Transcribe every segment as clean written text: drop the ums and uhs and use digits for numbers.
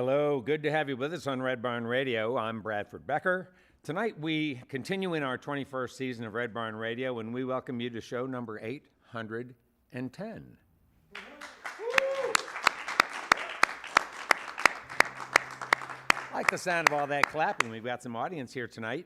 Hello, good to have you with us on Red Barn Radio. I'm Bradford Becker. Tonight we continue in our 21st season of Red Barn Radio, and we welcome you to show number 810. I like the sound of all that clapping. We've got some audience here tonight.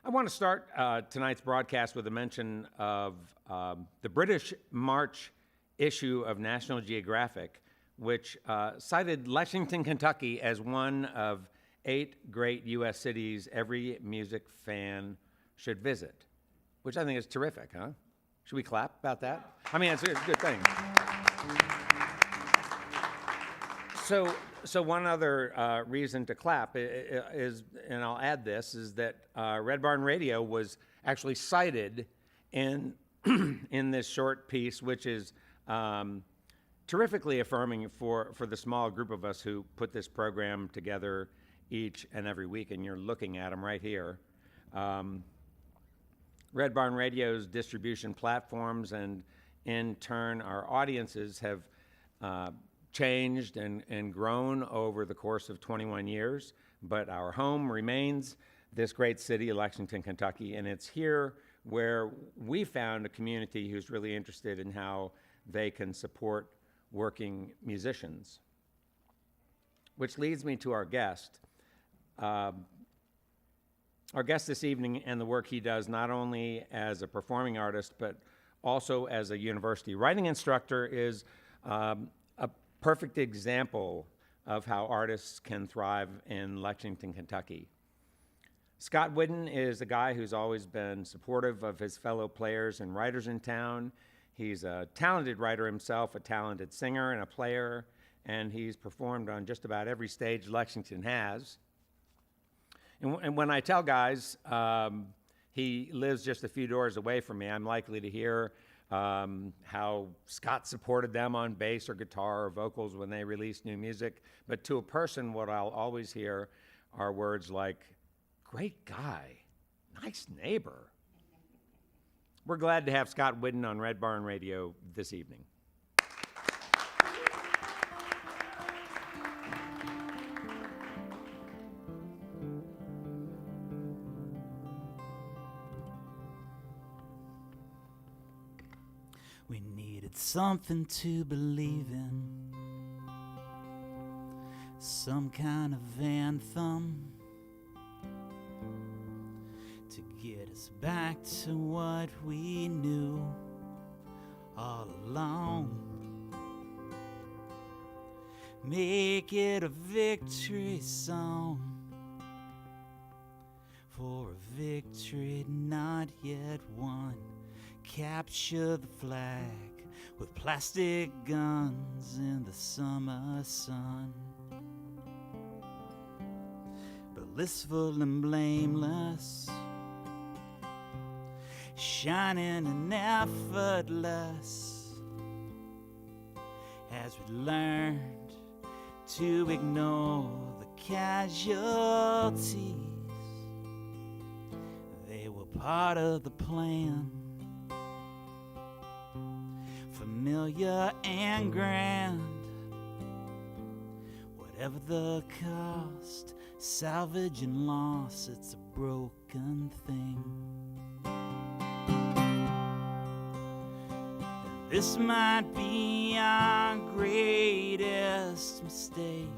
I want to start tonight's broadcast with a mention of the British March issue of National Geographic, which cited Lexington, Kentucky as one of 8 great U.S. cities every music fan should visit, which I think is terrific, huh? Should we clap about that? I mean, it's a good thing. So one other reason to clap is, and I'll add this, is that Red Barn Radio was actually cited in in this short piece, which is terrifically affirming for the small group of us who put this program together each and every week, and you're looking at them right here. Red Barn Radio's distribution platforms and in turn our audiences have changed and grown over the course of 21 years, but our home remains this great city, Lexington, Kentucky, and it's here where we found a community who's really interested in how they can support working musicians. Which leads me to our guest. Our guest this evening and the work he does not only as a performing artist, but also as a university writing instructor is a perfect example of how artists can thrive in Lexington, Kentucky. Scott Whiddon is a guy who's always been supportive of his fellow players and writers in town. He's a talented writer himself, a talented singer and a player, and he's performed on just about every stage Lexington has. And when I tell guys he lives just a few doors away from me, I'm likely to hear how Scott supported them on bass or guitar or vocals when they released new music. But to a person, what I'll always hear are words like, great guy, nice neighbor. We're glad to have Scott Whiddon on Red Barn Radio this evening. We needed something to believe in, some kind of anthem to get us back to what we knew all along. Make it a victory song for a victory not yet won. Capture the flag with plastic guns in the summer sun. Blissful and blameless, shining and effortless, as we learned to ignore the casualties. They were part of the plan, familiar and grand, whatever the cost, salvage and loss, it's a broken thing. This might be our greatest mistake,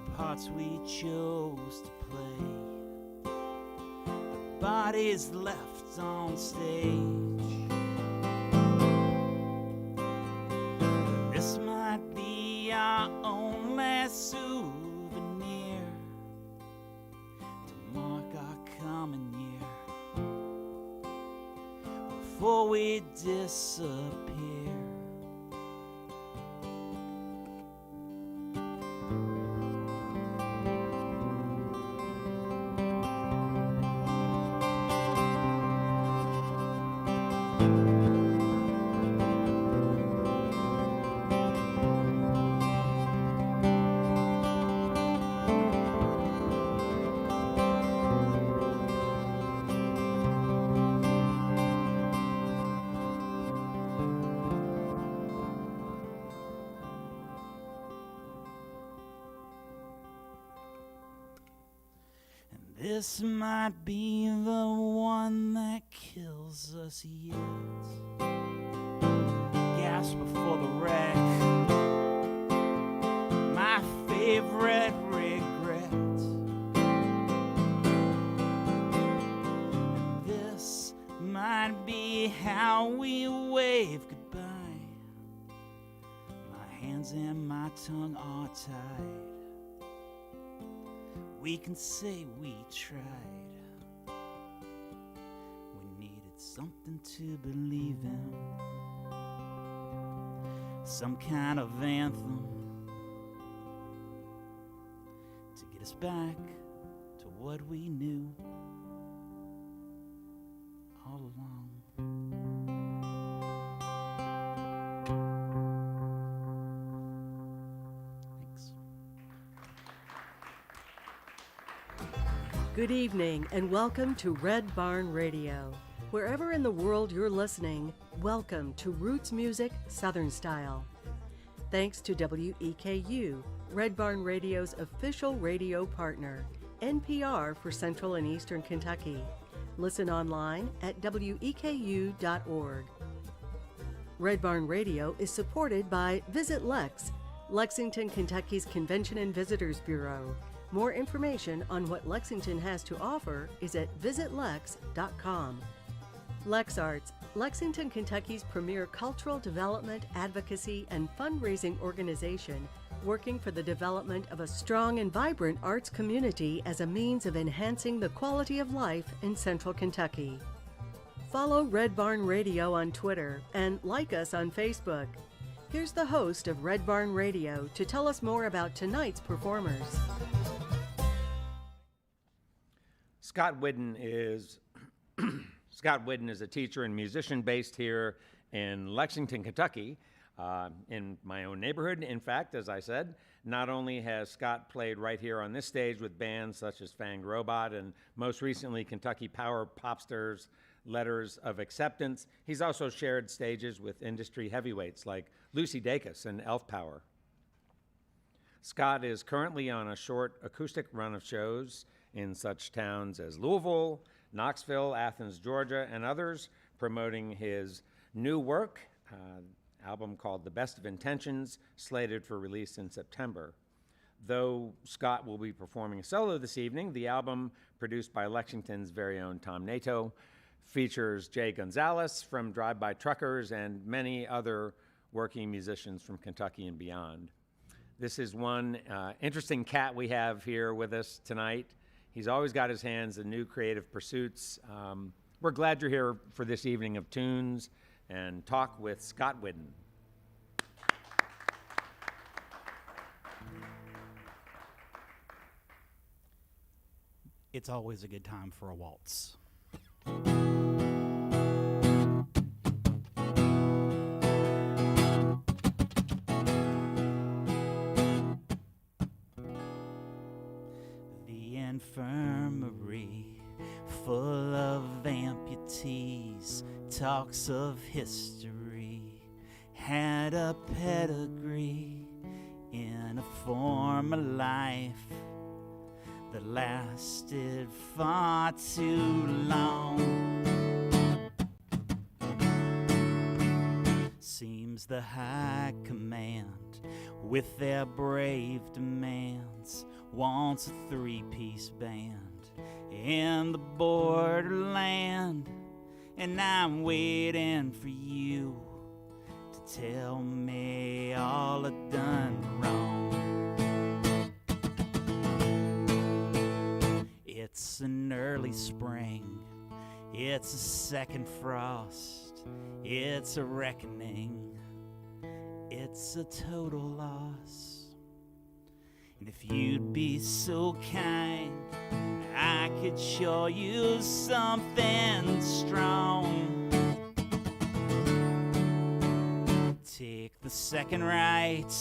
the parts we chose to play, the bodies left on stage. This might be our only souvenir to mark our common year before we disappear. This might be the one that kills us yet. Gasp before the wreck. My favorite regret. This might be how we wave goodbye. My hands and my tongue are tied. We can say we tried. We needed something to believe in, some kind of anthem to get us back to what we knew all along. Good evening and welcome to Red Barn Radio. Wherever in the world you're listening, welcome to Roots Music Southern Style. Thanks to WEKU, Red Barn Radio's official radio partner, NPR for Central and Eastern Kentucky. Listen online at weku.org. Red Barn Radio is supported by Visit Lex, Lexington, Kentucky's Convention and Visitors Bureau. More information on what Lexington has to offer is at visitlex.com. LexArts, Lexington, Kentucky's premier cultural development, advocacy, and fundraising organization, working for the development of a strong and vibrant arts community as a means of enhancing the quality of life in Central Kentucky. Follow Red Barn Radio on Twitter and like us on Facebook. Here's the host of Red Barn Radio to tell us more about tonight's performers. Scott Whiddon is a teacher and musician based here in Lexington, Kentucky, in my own neighborhood. In fact, as I said, not only has Scott played right here on this stage with bands such as Fanged Robot and most recently Kentucky Power Popsters Letters of Acceptance, he's also shared stages with industry heavyweights like Lucy Dacus and Elf Power. Scott is currently on a short acoustic run of shows in such towns as Louisville, Knoxville, Athens, Georgia, and others, promoting his new work, album called The Best of Intentions, slated for release in September. Though Scott will be performing solo this evening, the album, produced by Lexington's very own Tom Nato, features Jay Gonzalez from Drive By Truckers and many other working musicians from Kentucky and beyond. This is one interesting cat we have here with us tonight. He's always got his hands in new creative pursuits. We're glad you're here for this evening of tunes and talk with Scott Whiddon. It's always a good time for a waltz. Infirmary full of amputees, talks of history, had a pedigree in a former life that lasted far too long. Seems the high command, with their brave demands, wants a three-piece band in the borderland, and I'm waiting for you to tell me all I've done wrong. It's an early spring, it's a second frost, it's a reckoning, it's a total loss. And if you'd be so kind, I could show you something strong. Take the second right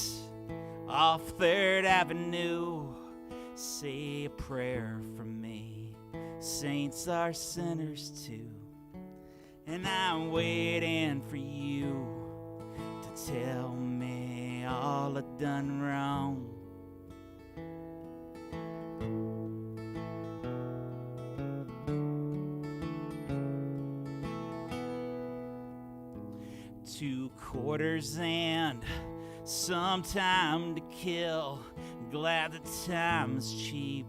off 3rd Avenue. Say a prayer for me. Saints are sinners too. And I'm waiting for you to tell me all I've done wrong. years and some time to kill. Glad the time is cheap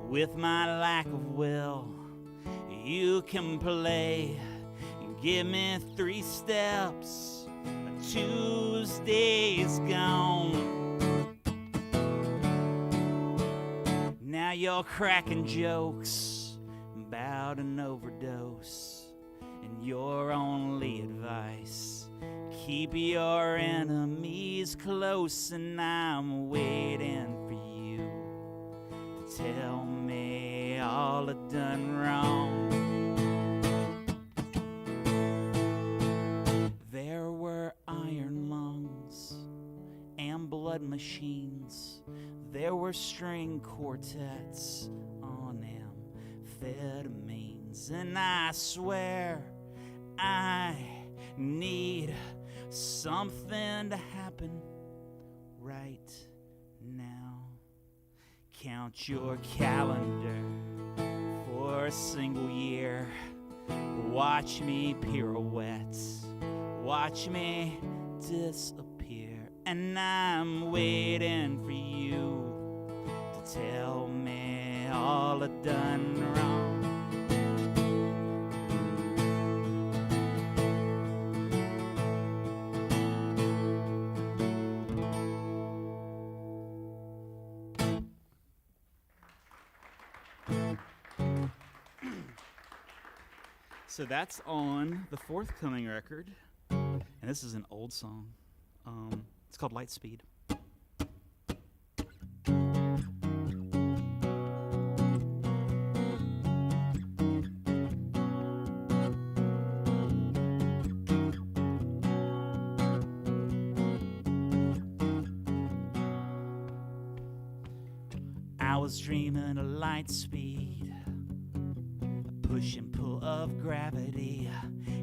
with my lack of will. You can play, give me 3 steps. Tuesday's gone. Now you're cracking jokes about an overdose, and your only advice: keep your enemies close. And I'm waiting for you to tell me all I've done wrong. There were iron lungs and blood machines. There were string quartets on amphetamines. And I swear I need something to happen right now. Count your calendar for a single year. Watch me pirouette, watch me disappear. And I'm waiting for you to tell me all I've done wrong. So that's on the forthcoming record, and this is an old song. It's called Lightspeed. I was dreaming of light speed, a push and pull of gravity,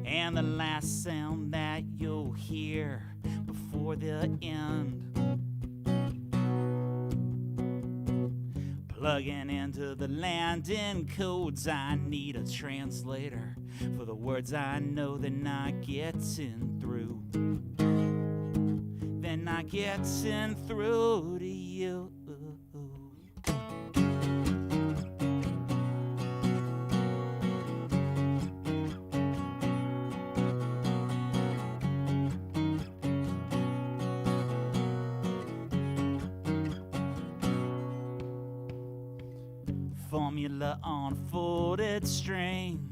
and the last sound that you'll hear before the end. Plugging into the landing codes, I need a translator for the words I know they're not getting through. They're not getting through to you. Formula on folded string,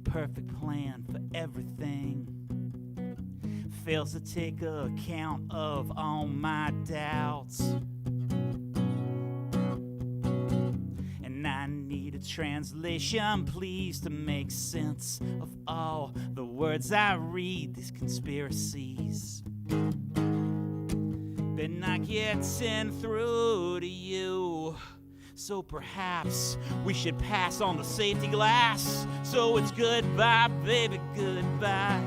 perfect plan for everything. Fails to take account of all my doubts. And I need a translation, please, to make sense of all the words I read. These conspiracies, they're not getting through to you. So perhaps we should pass on the safety glass. So it's goodbye, baby, goodbye.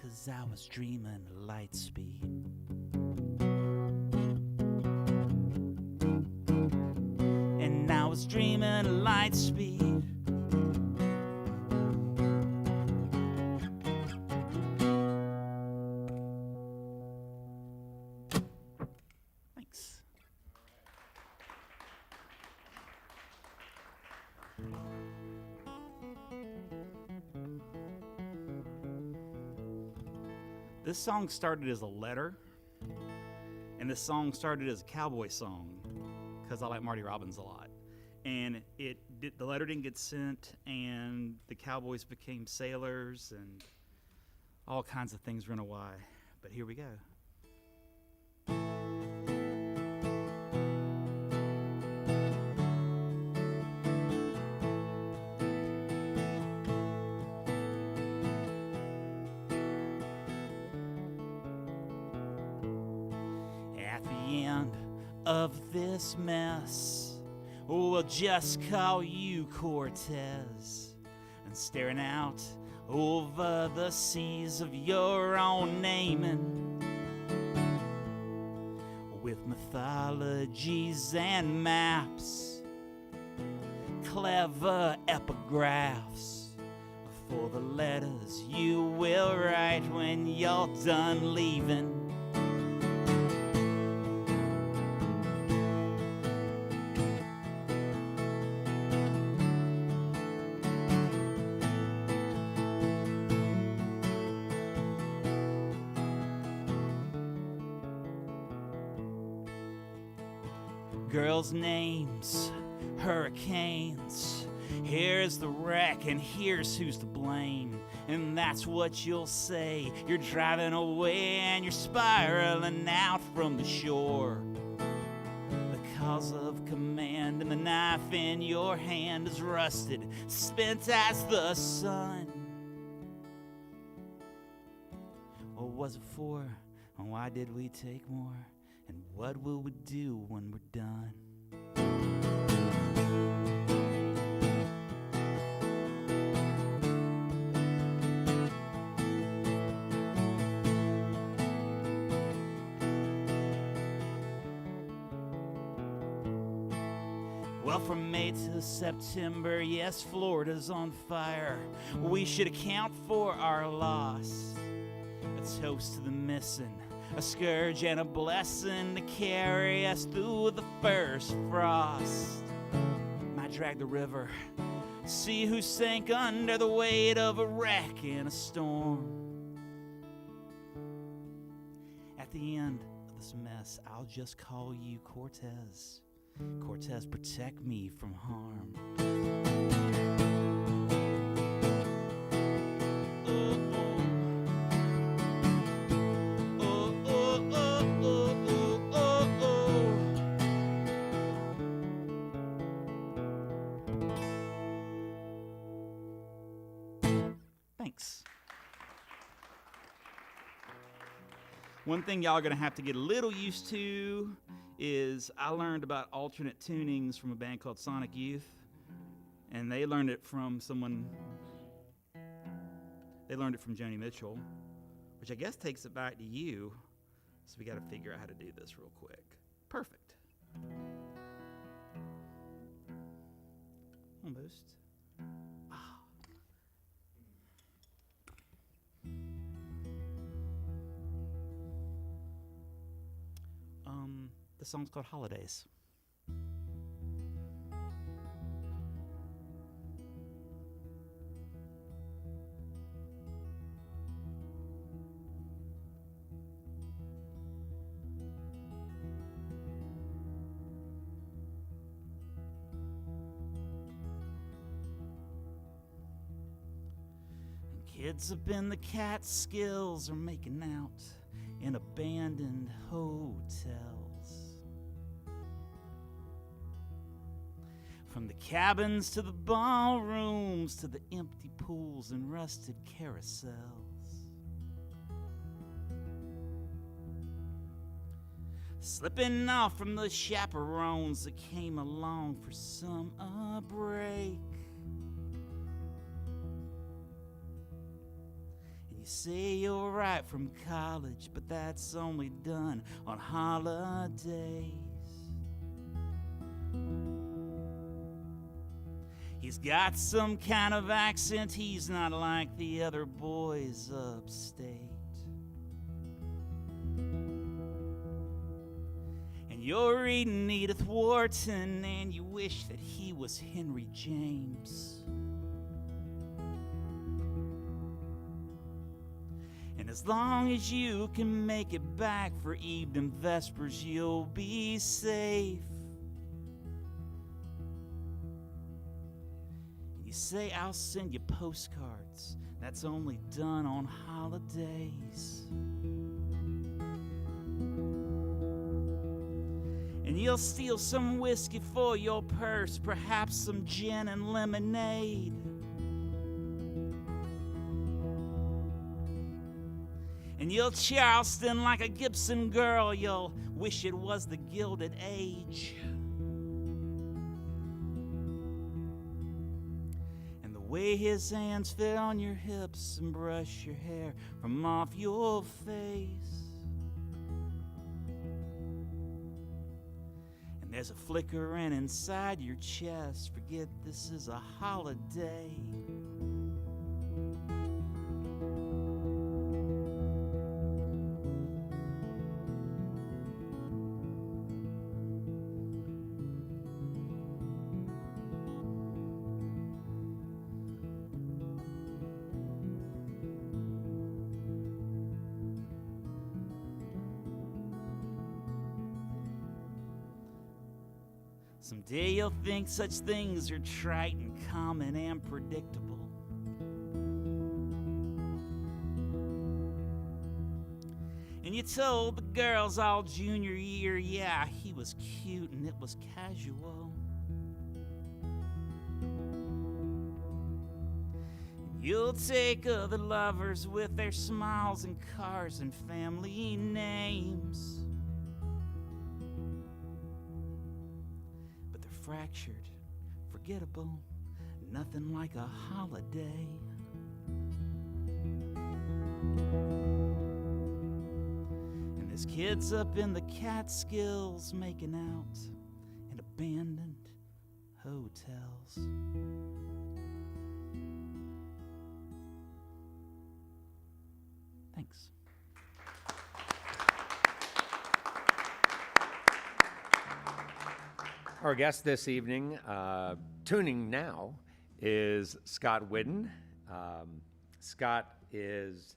Cause I was dreaming of light speed. And I was dreaming of light speed. This song started as a letter, and this song started as a cowboy song because I like Marty Robbins a lot. And the letter didn't get sent, and the cowboys became sailors, and all kinds of things run away. But here we go. Of this mess, we'll just call you Cortez, and staring out over the seas of your own naming, with mythologies and maps clever epigraphs for the letters you will write when you're done leaving. Girls' names, hurricanes. Here's the wreck and here's who's to blame. And that's what you'll say. You're driving away and you're spiraling out from the shore. The cause of command and the knife in your hand is rusted, spent as the sun. What was it for? And why did we take more? And what will we do when we're done? Well, from May to September, yes, Florida's on fire. We should account for our loss. A toast to the missing, a scourge and a blessing to carry us through the first frost. Might drag the river, see who sank under the weight of a wreck in a storm. At the end of this mess, I'll just call you Cortez. Cortez, protect me from harm. Thanks. One thing y'all are going to have to get a little used to is I learned about alternate tunings from a band called Sonic Youth, and they learned it from Joni Mitchell, which I guess takes it back to you, so we got to figure out how to do this real quick. Perfect. Almost. The song's called Holidays. Kids up in the Catskills are making out in abandoned hotels. From the cabins to the ballrooms to the empty pools and rusted carousels. Slipping off from the chaperones that came along for some break. And you say you're right from college, but that's only done on holidays. He's got some kind of accent, he's not like the other boys upstate. And you're reading Edith Wharton and you wish that he was Henry James. And as long as you can make it back for evening vespers, you'll be safe. You say, I'll send you postcards. That's only done on holidays. And you'll steal some whiskey for your purse, perhaps some gin and lemonade. And you'll Charleston like a Gibson girl. You'll wish it was the Gilded Age. The way his hands fit on your hips and brush your hair from off your face. And And there's a flickering inside your chest. Forget this is a holiday. Someday you'll think such things are trite and common and predictable. And you told the girls all junior year, yeah, he was cute and it was casual. And you'll take other lovers with their smiles and cars and family names. Fractured, forgettable, nothing like a holiday. And there's kids up in the Catskills making out in abandoned hotels. Thanks. Our guest this evening, tuning now, is Scott Whiddon. Scott is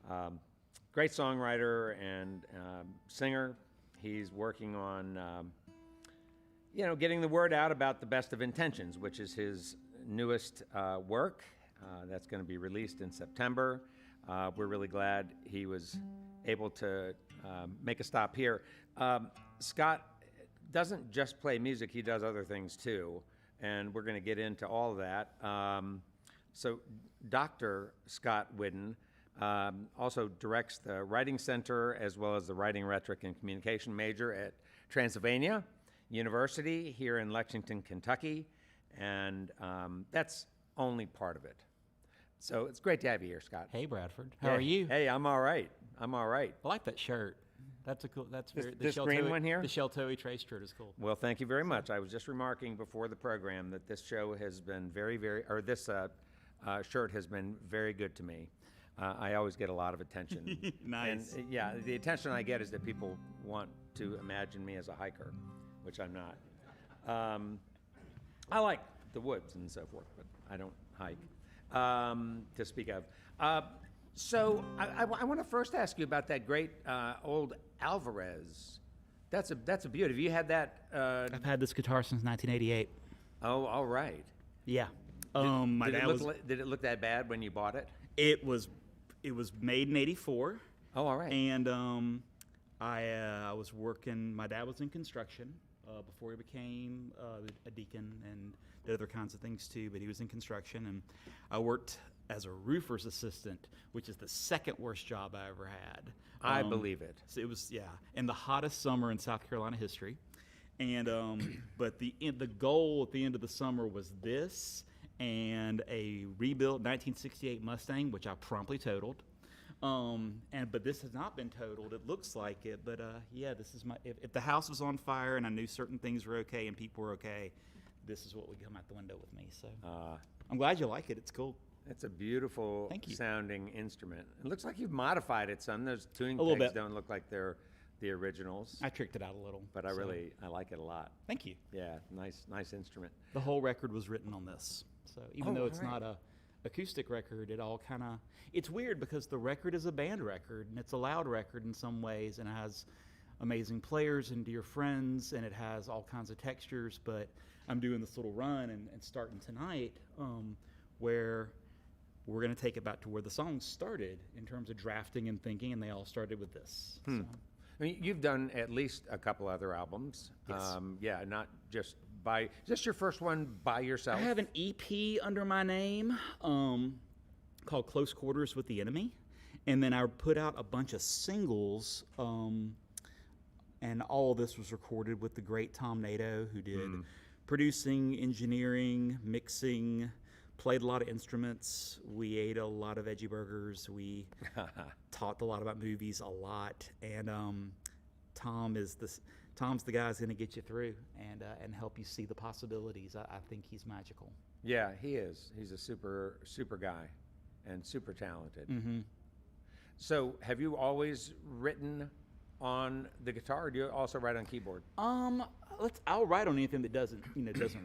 a great songwriter and singer. He's working on, getting the word out about The Best of Intentions, which is his newest work. That's going to be released in September. We're really glad he was able to make a stop here. Scott doesn't just play music, he does other things too, and we're going to get into all of that. So Dr. Scott Whiddon also directs the Writing Center as well as the Writing, Rhetoric, and Communication major at Transylvania University here in Lexington, Kentucky, and that's only part of it. So it's great to have you here, Scott. Hey, Bradford. How are you? Hey, I'm all right. I'm all right. I like that shirt. That's a cool. That's very. This green one here? The Sheltoe Trace shirt is cool. Well, thank you very much. I was just remarking before the program that this show has been this shirt has been very good to me. I always get a lot of attention. Nice. And the attention I get is that people want to imagine me as a hiker, which I'm not. I like the woods and so forth, but I don't hike, to speak of. So I want to first ask you about that great old Alvarez. That's a beauty. Have you had that? I've had this guitar since 1988. Oh, all right. Yeah. Did it look that bad when you bought it? It was made in '84. Oh, all right. And I was working. My dad was in construction before he became a deacon and did other kinds of things too. But he was in construction, and I worked as a roofer's assistant, which is the second worst job I ever had. I believe it. So it was in the hottest summer in South Carolina history, and but the goal at the end of the summer was this and a rebuilt 1968 Mustang, which I promptly totaled. But this has not been totaled. It looks like it, but this is my. If the house was on fire and I knew certain things were okay and people were okay, this is what would come out the window with me. So I'm glad you like it. It's cool. It's a beautiful sounding instrument. It looks like you've modified it some. Those tuning pegs don't look like they're the originals. I tricked it out a little. But I like it a lot. Thank you. Yeah, nice instrument. The whole record was written on this. So even though it's not a acoustic record, it all kind of, it's weird because the record is a band record and it's a loud record in some ways, and it has amazing players and dear friends, and it has all kinds of textures. But I'm doing this little run and starting tonight where we're going to take it back to where the songs started in terms of drafting and thinking, and they all started with this. So. I mean, you've done at least a couple other albums. Yes. Not just by. Is this your first one by yourself? I have an EP under my name called Close Quarters with the Enemy. And then I put out a bunch of singles, and all of this was recorded with the great Tom Nato, who did producing, engineering, mixing, played a lot of instruments. We ate a lot of veggie burgers. We talked a lot about movies a lot. And Tom is Tom's the guy who's going to get you through and help you see the possibilities. I think he's magical. Yeah, he is. He's a super guy and super talented. Mm-hmm. So have you always written on the guitar, or do you also write on keyboard? I'll write on anything that doesn't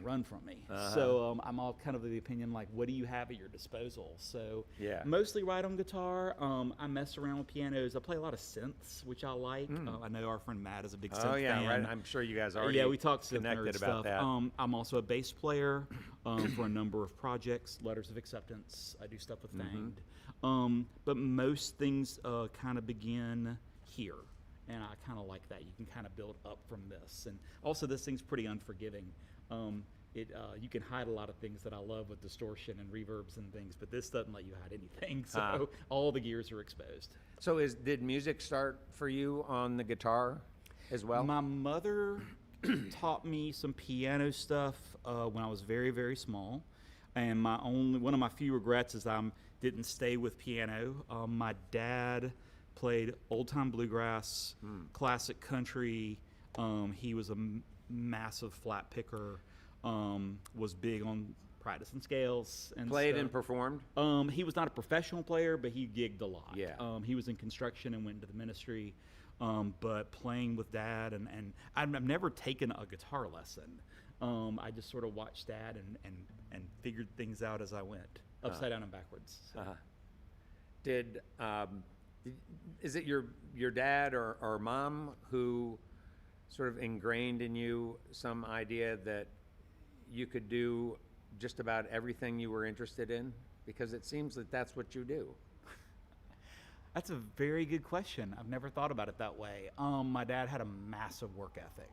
run from me. Uh-huh. So I'm all kind of of the opinion, like, what do you have at your disposal? So Yeah. mostly write on guitar. I mess around with pianos. I play a lot of synths, which I like. I know our friend Matt is a big synth Oh yeah, fan. right. I'm sure you guys already we talked synth nerd connected about stuff. that. I'm also a bass player for a number of projects, Letters of Acceptance. I do stuff with Fanged. But most things kind of begin here. And I kind of like that. You can kind of build up from this. And also, this thing's pretty unforgiving. You can hide a lot of things that I love with distortion and reverbs and things, but this doesn't let you hide anything. So all the gears are exposed. So did music start for you on the guitar as well? My mother taught me some piano stuff when I was very, very small. And one of my few regrets is I didn't stay with piano. My dad played old-time bluegrass, classic country. He was a massive flat picker, was big on practicing scales. And Played stuff. and performed? He was not a professional player, but he gigged a lot. Yeah. He was in construction and went into the ministry. But playing with Dad, and I've never taken a guitar lesson. I just sort of watched Dad and figured things out as I went, upside down and backwards. So. Is it your dad or mom who sort of ingrained in you some idea that you could do just about everything you were interested in? Because it seems that that's what you do. That's a very good question. I've never thought about it that way. My dad had a massive work ethic,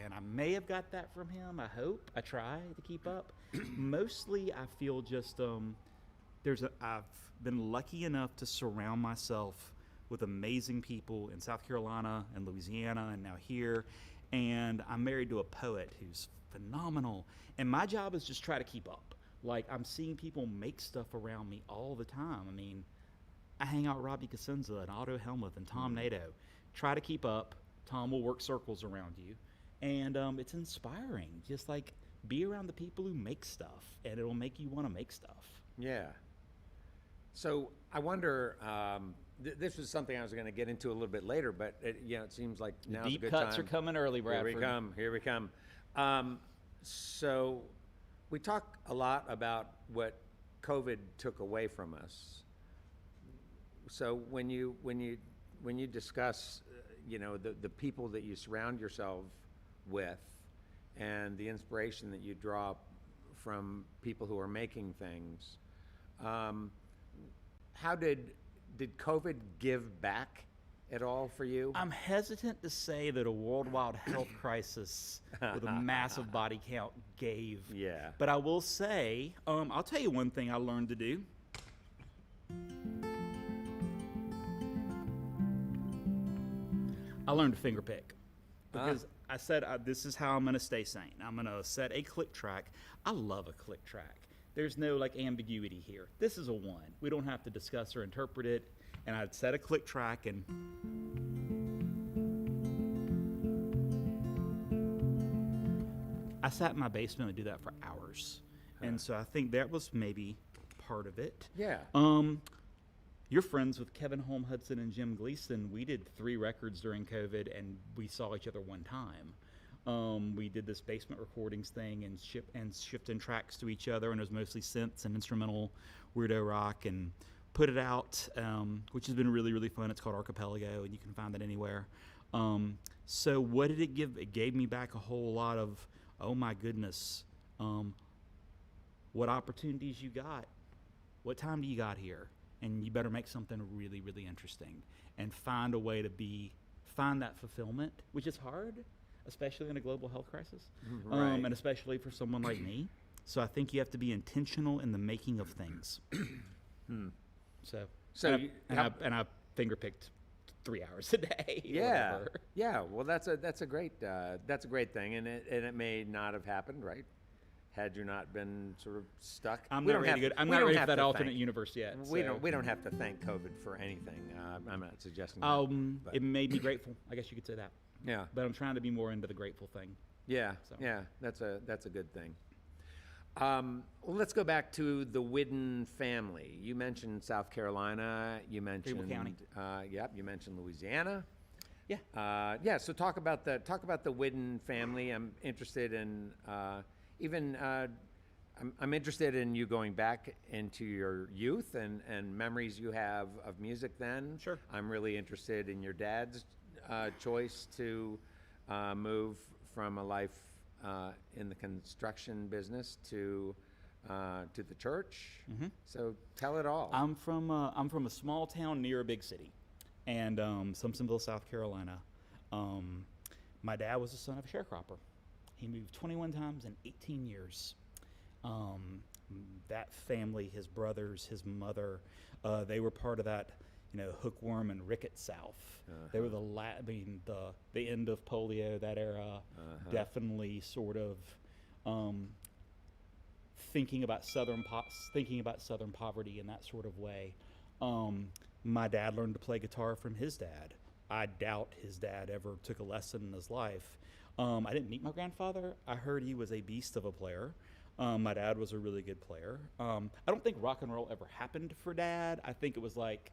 and I may have got that from him. I hope. I try to keep up. Mostly, I feel just I've been lucky enough to surround myself with amazing people in South Carolina and Louisiana and now here. And I'm married to a poet who's phenomenal. And my job is just try to keep up. Like, I'm seeing people make stuff around me all the time. I mean, I hang out with Robbie Cosenza and Otto Helmuth and Tom Nato. Try to keep up. Tom will work circles around you. And it's inspiring. Just like, be around the people who make stuff, and it'll make you want to make stuff. Yeah. So I wonder, this was something I was going to get into a little bit later, but it seems like now's a Deep good cuts time. are coming early, Bradford. Here we come. So we talk a lot about what COVID took away from us. So when you discuss, the people that you surround yourself with, and the inspiration that you draw from people who are making things, how did COVID give back at all for you? I'm hesitant to say that a worldwide health crisis with a massive body count gave. Yeah. But I will say, I'll tell you one thing I learned to do. I learned to finger pick. Because I said, this is how I'm going to stay sane. I'm going to set a click track. I love a click track. There's no ambiguity here. This is a 1. We don't have to discuss or interpret it. And I'd set a click track, and I sat in my basement and do that for hours. And so I think that was maybe part of it. Yeah. You're friends with Kevin Holm Hudson and Jim Gleason. We did 3 records during COVID, and we saw each other one time. We did this basement recordings thing and shifting tracks to each other, and it was mostly synths and instrumental weirdo rock, and put it out, which has been really, really fun. It's called Archipelago, and you can find it anywhere. So what did it give? It gave me back a whole lot of, oh my goodness, what opportunities you got. What time do you got here? And you better make something really, really interesting and find a way to find that fulfillment, which is hard, especially in a global health crisis, Right. and especially for someone like me. So I think you have to be intentional in the making of things. So I finger picked 3 hours a day. Yeah. Whatever. Yeah. Well, that's a great thing, and it may not have happened, right? Had you not been sort of stuck. I'm We not don't ready have- to go. I'm we not don't ready have for that to alternate thank- universe yet. We so. don't have to thank COVID for anything. I'm not suggesting that. But- It made me grateful. I guess you could say that. Yeah. But I'm trying to be more into the grateful thing. Yeah, So. yeah, that's a good thing. Well, let's go back to the Whiddon family. You mentioned South Carolina. You mentioned County. Yep. You mentioned Louisiana. Yeah. Yeah. So talk about the Whiddon family. I'm interested in I'm interested in you going back into your youth and memories you have of music then. Sure. I'm really interested in your dad's choice to move from a life in the construction business to the church. Mm-hmm. So tell it all. I'm from a small town near a big city, and Simpsonville, South Carolina. My dad was the son of a sharecropper. He moved 21 times in 18 years. That family, his brothers, his mother, they were part of that, hookworm and ricket South. They were the end of polio, that era. Definitely sort of thinking about Southern poverty in that sort of way. My dad learned to play guitar from his dad. I doubt his dad ever took a lesson in his life. I didn't meet my grandfather. I heard he was a beast of a player. My dad was a really good player. I don't think rock and roll ever happened for Dad. I think it was like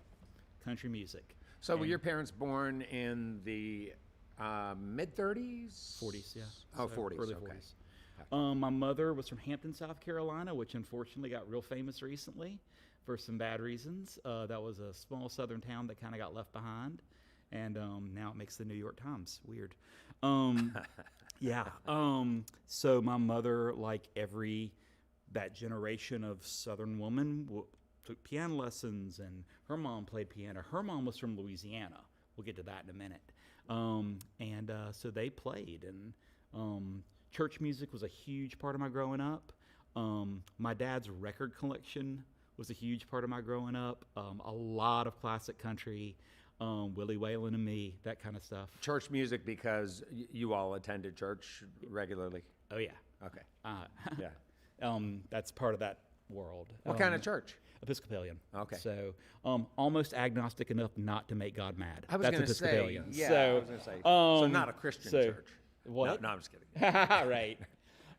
country music. So were your parents born in the mid-30s? 40s, yeah. Oh, So 40s, early okay. 40s. My mother was from Hampton, South Carolina, which unfortunately got real famous recently for some bad reasons. That was a small southern town that kind of got left behind, and now it makes the New York Times. Weird. Yeah. So my mother, like that generation of Southern woman, took piano lessons, and her mom played piano. Her mom was from Louisiana. We'll get to that in a minute. So they played, and church music was a huge part of my growing up. My dad's record collection was a huge part of my growing up. A lot of classic country. Willie Whalen and Me, that kind of stuff. Church music because you all attended church regularly? Oh, yeah. Okay. Yeah. That's part of that world. What kind of church? Episcopalian. Okay. So almost agnostic enough not to make God mad. I was That's going to say, Episcopalian. yeah, So, I was going to say. So not a Christian church. What? No, I'm just kidding. Right.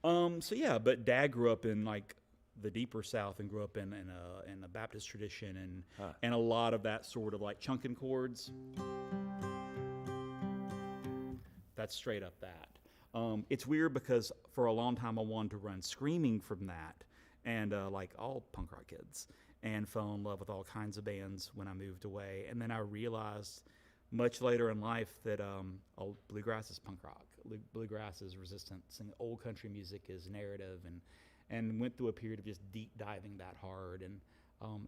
So yeah, but Dad grew up in like the deeper South and grew up in a Baptist tradition and a lot of that sort of like chunking chords. That's straight up that. It's weird because for a long time I wanted to run screaming from that, and like all punk rock kids, and fell in love with all kinds of bands when I moved away. And then I realized much later in life that bluegrass is punk rock. Bluegrass is resistance, and old country music is narrative, and went through a period of just deep diving that hard. And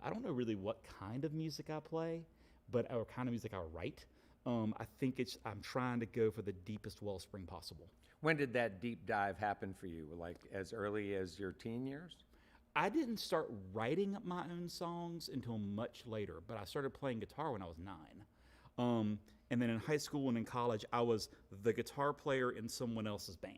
I don't know really what kind of music I play, or kind of music I write. I think I'm trying to go for the deepest wellspring possible. When did that deep dive happen for you? Like as early as your teen years? I didn't start writing my own songs until much later, but I started playing guitar when I was 9. And then in high school and in college, I was the guitar player in someone else's band.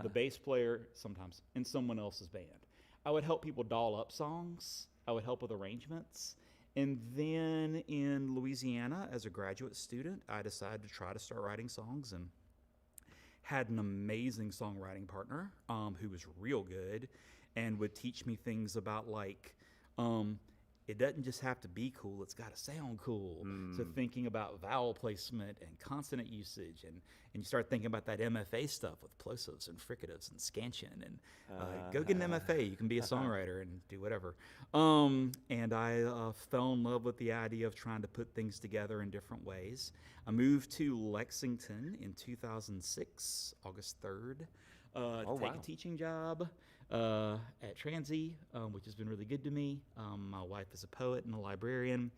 The bass player sometimes in someone else's band. I would help people doll up songs. I would help with arrangements. And then in Louisiana, as a graduate student, I decided to try to start writing songs, and had an amazing songwriting partner who was real good and would teach me things about like, it doesn't just have to be cool, it's got to sound cool. So thinking about vowel placement and consonant usage, and you start thinking about that MFA stuff with plosives and fricatives and scansion, and go get an MFA, you can be a songwriter and do whatever. And I fell in love with the idea of trying to put things together in different ways. I moved to Lexington in 2006, August 3rd, to take a teaching job at Transy, which has been really good to me. My wife is a poet and a librarian,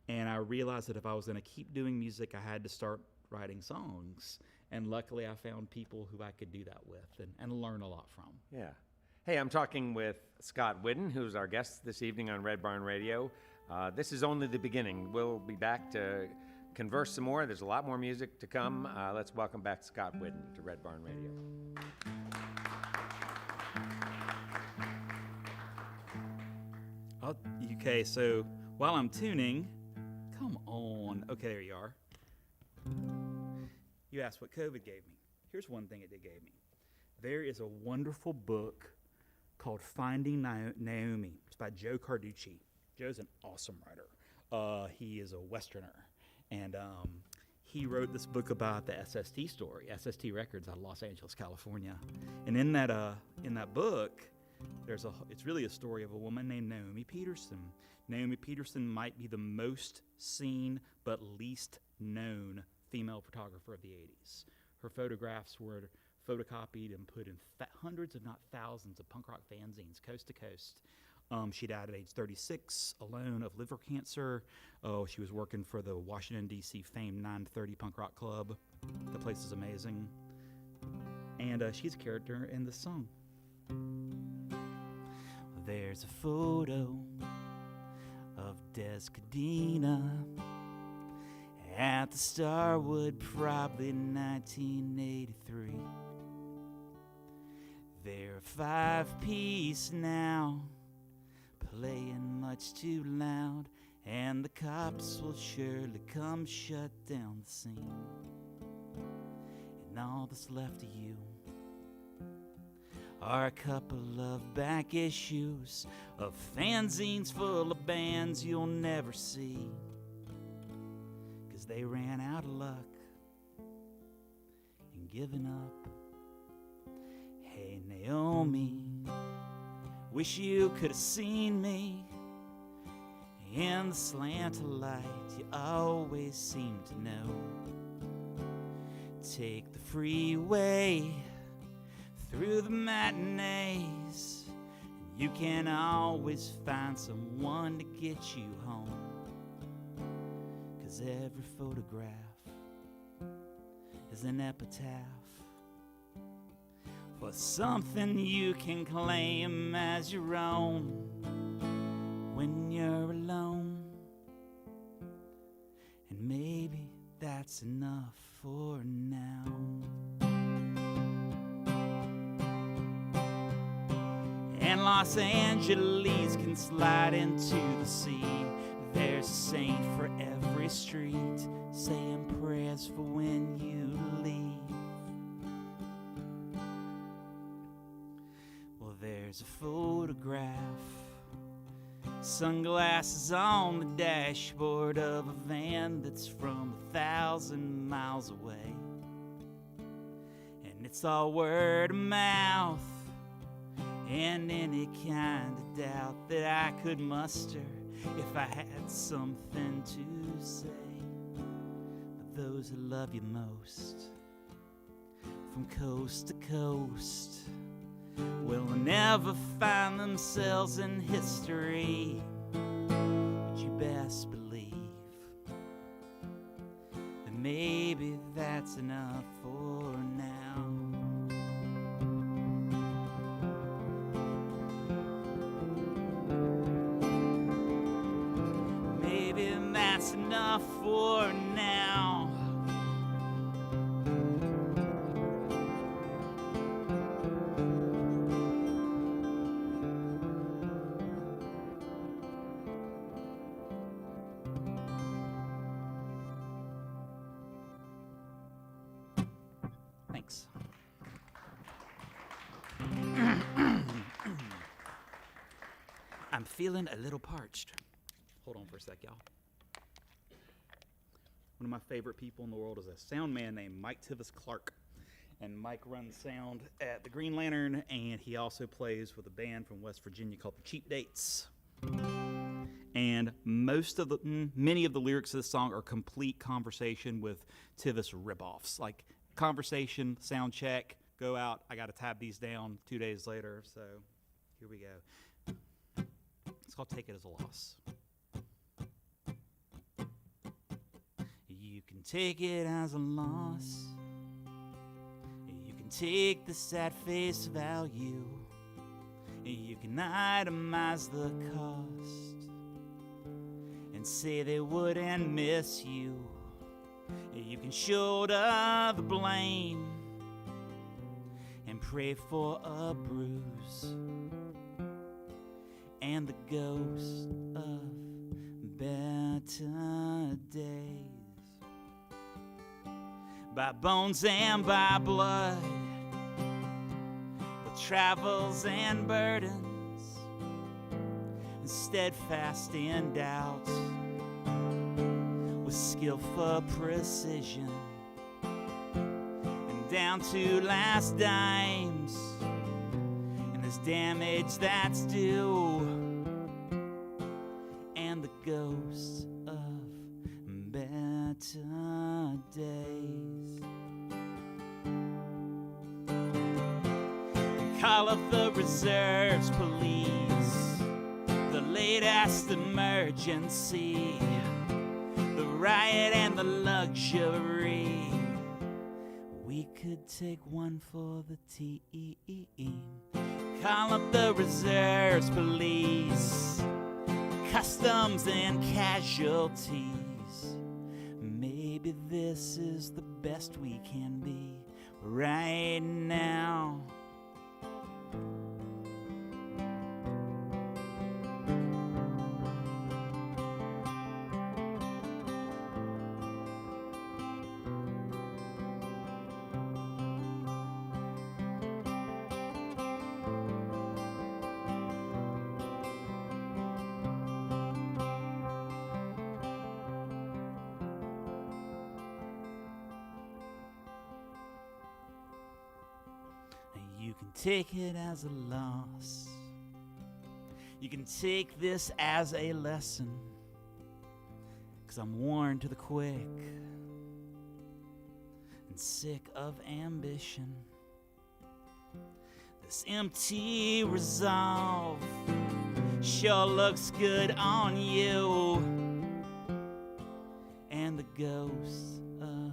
and I realized that if I was going to keep doing music, I had to start writing songs. And luckily, I found people who I could do that with and learn a lot from. Yeah. Hey, I'm talking with Scott Whiddon, who's our guest this evening on Red Barn Radio. This is only the beginning. We'll be back to converse some more. There's a lot more music to come. Let's welcome back Scott Whiddon to Red Barn Radio. Okay, so while I'm tuning, come on. Okay, there you are. You asked what COVID gave me. Here's one thing it did give me. There is a wonderful book called Finding Naomi. It's by Joe Carducci. Joe's an awesome writer. He is a Westerner, and he wrote this book about the SST story, SST Records out of Los Angeles, California. And in that book, it's really a story of a woman named Naomi Peterson. Naomi Peterson might be the most seen but least known female photographer of the 80s. Her photographs were photocopied and put in hundreds, if not thousands, of punk rock fanzines, coast to coast. She died at age 36, alone, of liver cancer. She was working for the Washington, D.C. famed 930 Punk Rock Club. The place is amazing. And she's a character in this song. There's a photo of Des Cadena at the Starwood, probably 1983. They're a 5-piece now, playing much too loud, and the cops will surely come shut down the scene. And all that's left of you are a couple of back issues of fanzines full of bands you'll never see, 'cause they ran out of luck and given up. Hey Naomi, wish you could have seen me in the slant of light you always seem to know. Take the freeway through the matinees, and you can always find someone to get you home. 'Cause every photograph is an epitaph for something you can claim as your own when you're alone. And maybe that's enough for now. And Los Angeles can slide into the sea. There's a saint for every street, saying prayers for when you leave. Well, there's a photograph, sunglasses on the dashboard of a van that's from 1,000 miles away. And it's all word of mouth and any kind of doubt that I could muster if I had something to say. But those who love you most, from coast to coast, will never find themselves in history. But you best believe that maybe that's enough for now. Maybe that's enough for now. Thanks. I'm feeling a little parched. Hold on for a sec, y'all. One of my favorite people in the world is a sound man named Mike Tivis Clark. And Mike runs sound at the Green Lantern, and he also plays with a band from West Virginia called the Cheap Dates. And many of the lyrics of this song are complete conversation with Tivis ripoffs. Like conversation, sound check, go out, I got to tab these down 2 days later. So here we go. It's called Take It As a Loss. You can take it as a loss. You can take this at face value. You can itemize the cost and say they wouldn't miss you. You can shoulder the blame and pray for a bruise and the ghost of better days. by bones and by blood, with travels and burdens, and steadfast in doubt, with skillful precision, and down to last dimes, and there's damage that's due, and the ghosts of better days. Call up the reserves police, the latest emergency, the riot and the luxury. We could take one for the team. Call up the reserves police, customs and casualties. Maybe this is the best we can be right now. You can take it as a loss. You can take this as a lesson, 'cause I'm worn to the quick and sick of ambition. This empty resolve sure looks good on you, and the ghosts of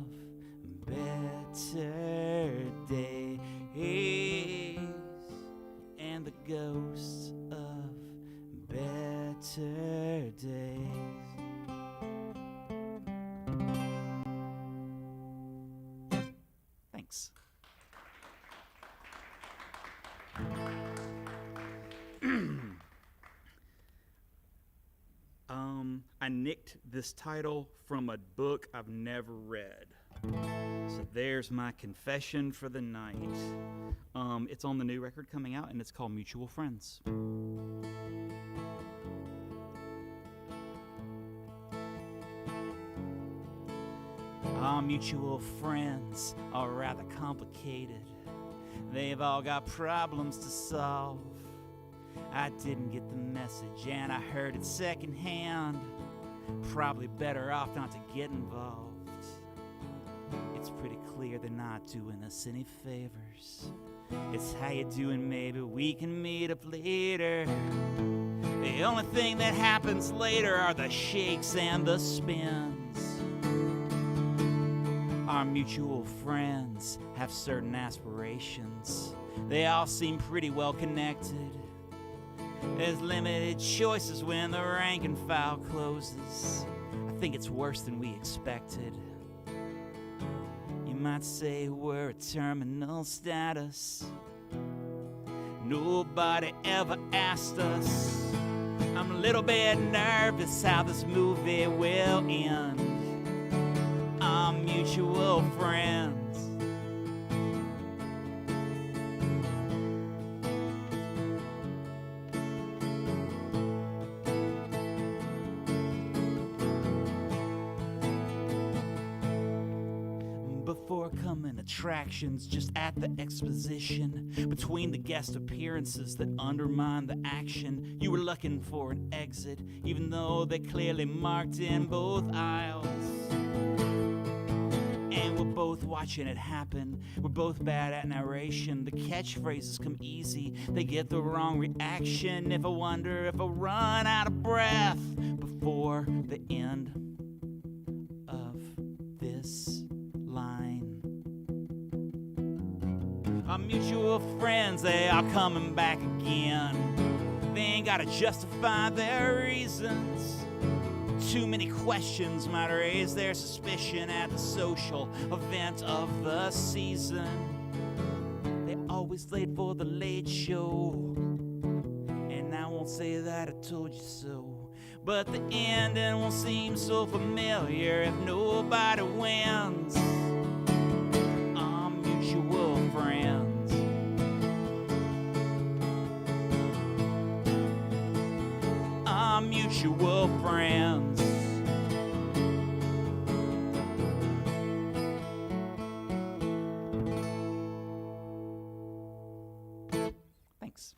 better days, and the ghosts of better days. Thanks. I nicked this title from a book I've never read. So there's my confession for the night. It's on the new record coming out, and it's called Mutual Friends. Our mutual friends are rather complicated. They've all got problems to solve. I didn't get the message, and I heard it secondhand. Probably better off not to get involved. It's pretty clear they're not doing us any favors. It's how you doing, maybe we can meet up later. The only thing that happens later are the shakes and the spins. Our mutual friends have certain aspirations. They all seem pretty well connected. There's limited choices when the rank and file closes. I think it's worse than we expected. You might say we're a terminal status. Nobody ever asked us. I'm a little bit nervous how this movie will end. Our mutual friends. Before coming attractions, just at the exposition, between the guest appearances that undermine the action, you were looking for an exit, even though they clearly marked in both aisles. And we're both watching it happen. We're both bad at narration. The catchphrases come easy, they get the wrong reaction. If I wonder if I run out of breath before the end of this line. Our mutual friends, they are coming back again. They ain't gotta justify their reasons. Too many questions might raise their suspicion at the social event of the season. They always late for the late show, and I won't say that I told you so, but the ending won't seem so familiar if nobody wins. mutual friends. Thanks.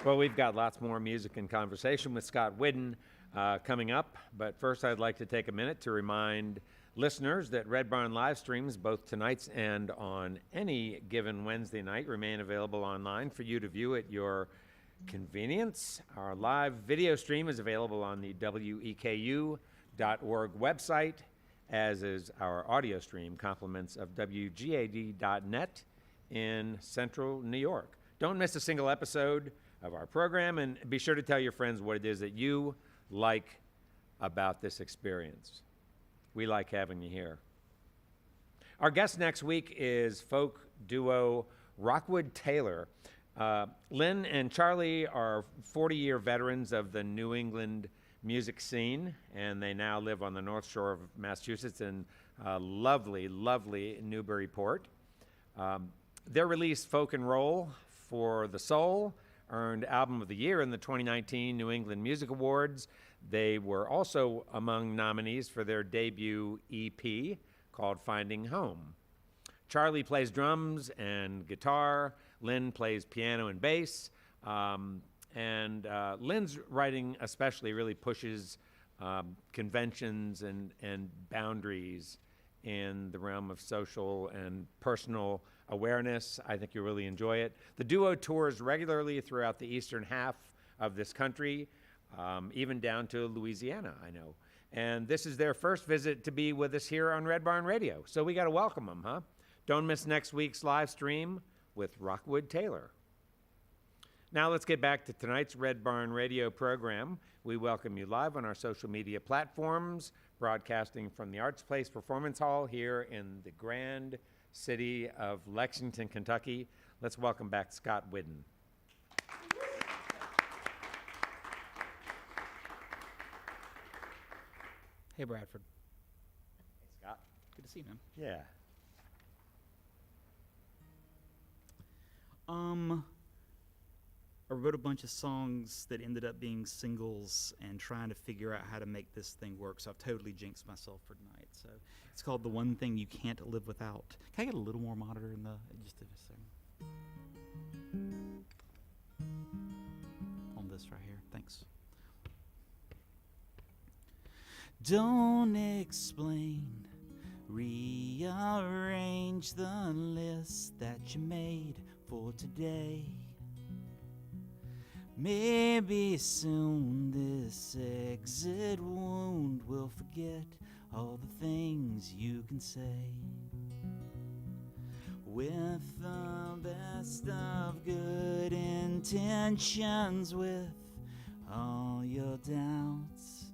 Well, we've got lots more music and conversation with Scott Whiddon coming up, but first I'd like to take a minute to remind listeners that Red Barn live streams, both tonight's and on any given Wednesday night, remain available online for you to view at your convenience. Our live video stream is available on the weku.org website, as is our audio stream, compliments of wgad.net in central New York. Don't miss a single episode of our program, and be sure to tell your friends what it is that you like about this experience. We like having you here. Our guest next week is folk duo Rockwood Taylor. Lynn and Charlie are 40-year veterans of the New England music scene, and they now live on the North Shore of Massachusetts in lovely, lovely Newburyport. Their release, Folk and Roll for the Soul, earned Album of the Year in the 2019 New England Music Awards. They were also among nominees for their debut EP called Finding Home. Charlie plays drums and guitar. Lynn plays piano and bass. And Lynn's writing especially really pushes conventions and boundaries in the realm of social and personal awareness. I think you'll really enjoy it. The duo tours regularly throughout the eastern half of this country, even down to Louisiana, I know. And this is their first visit to be with us here on Red Barn Radio. So we got to welcome them, huh? Don't miss next week's live stream with Rockwood Taylor. Now let's get back to tonight's Red Barn Radio program. We welcome you live on our social media platforms, broadcasting from the Arts Place Performance Hall here in the grand city of Lexington, Kentucky. Let's welcome back Scott Whiddon. Hey, Bradford. Hey, Scott. Good to see you, man. Yeah. I wrote a bunch of songs that ended up being singles and trying to figure out how to make this thing work, so I've totally jinxed myself for tonight. So it's called The One Thing You Can't Live Without. Can I get a little more monitor in the, just a second? On this right here, thanks. Don't explain, rearrange the list that you made for today. Maybe soon this exit wound will forget all the things you can say. With the best of good intentions, with all your doubts,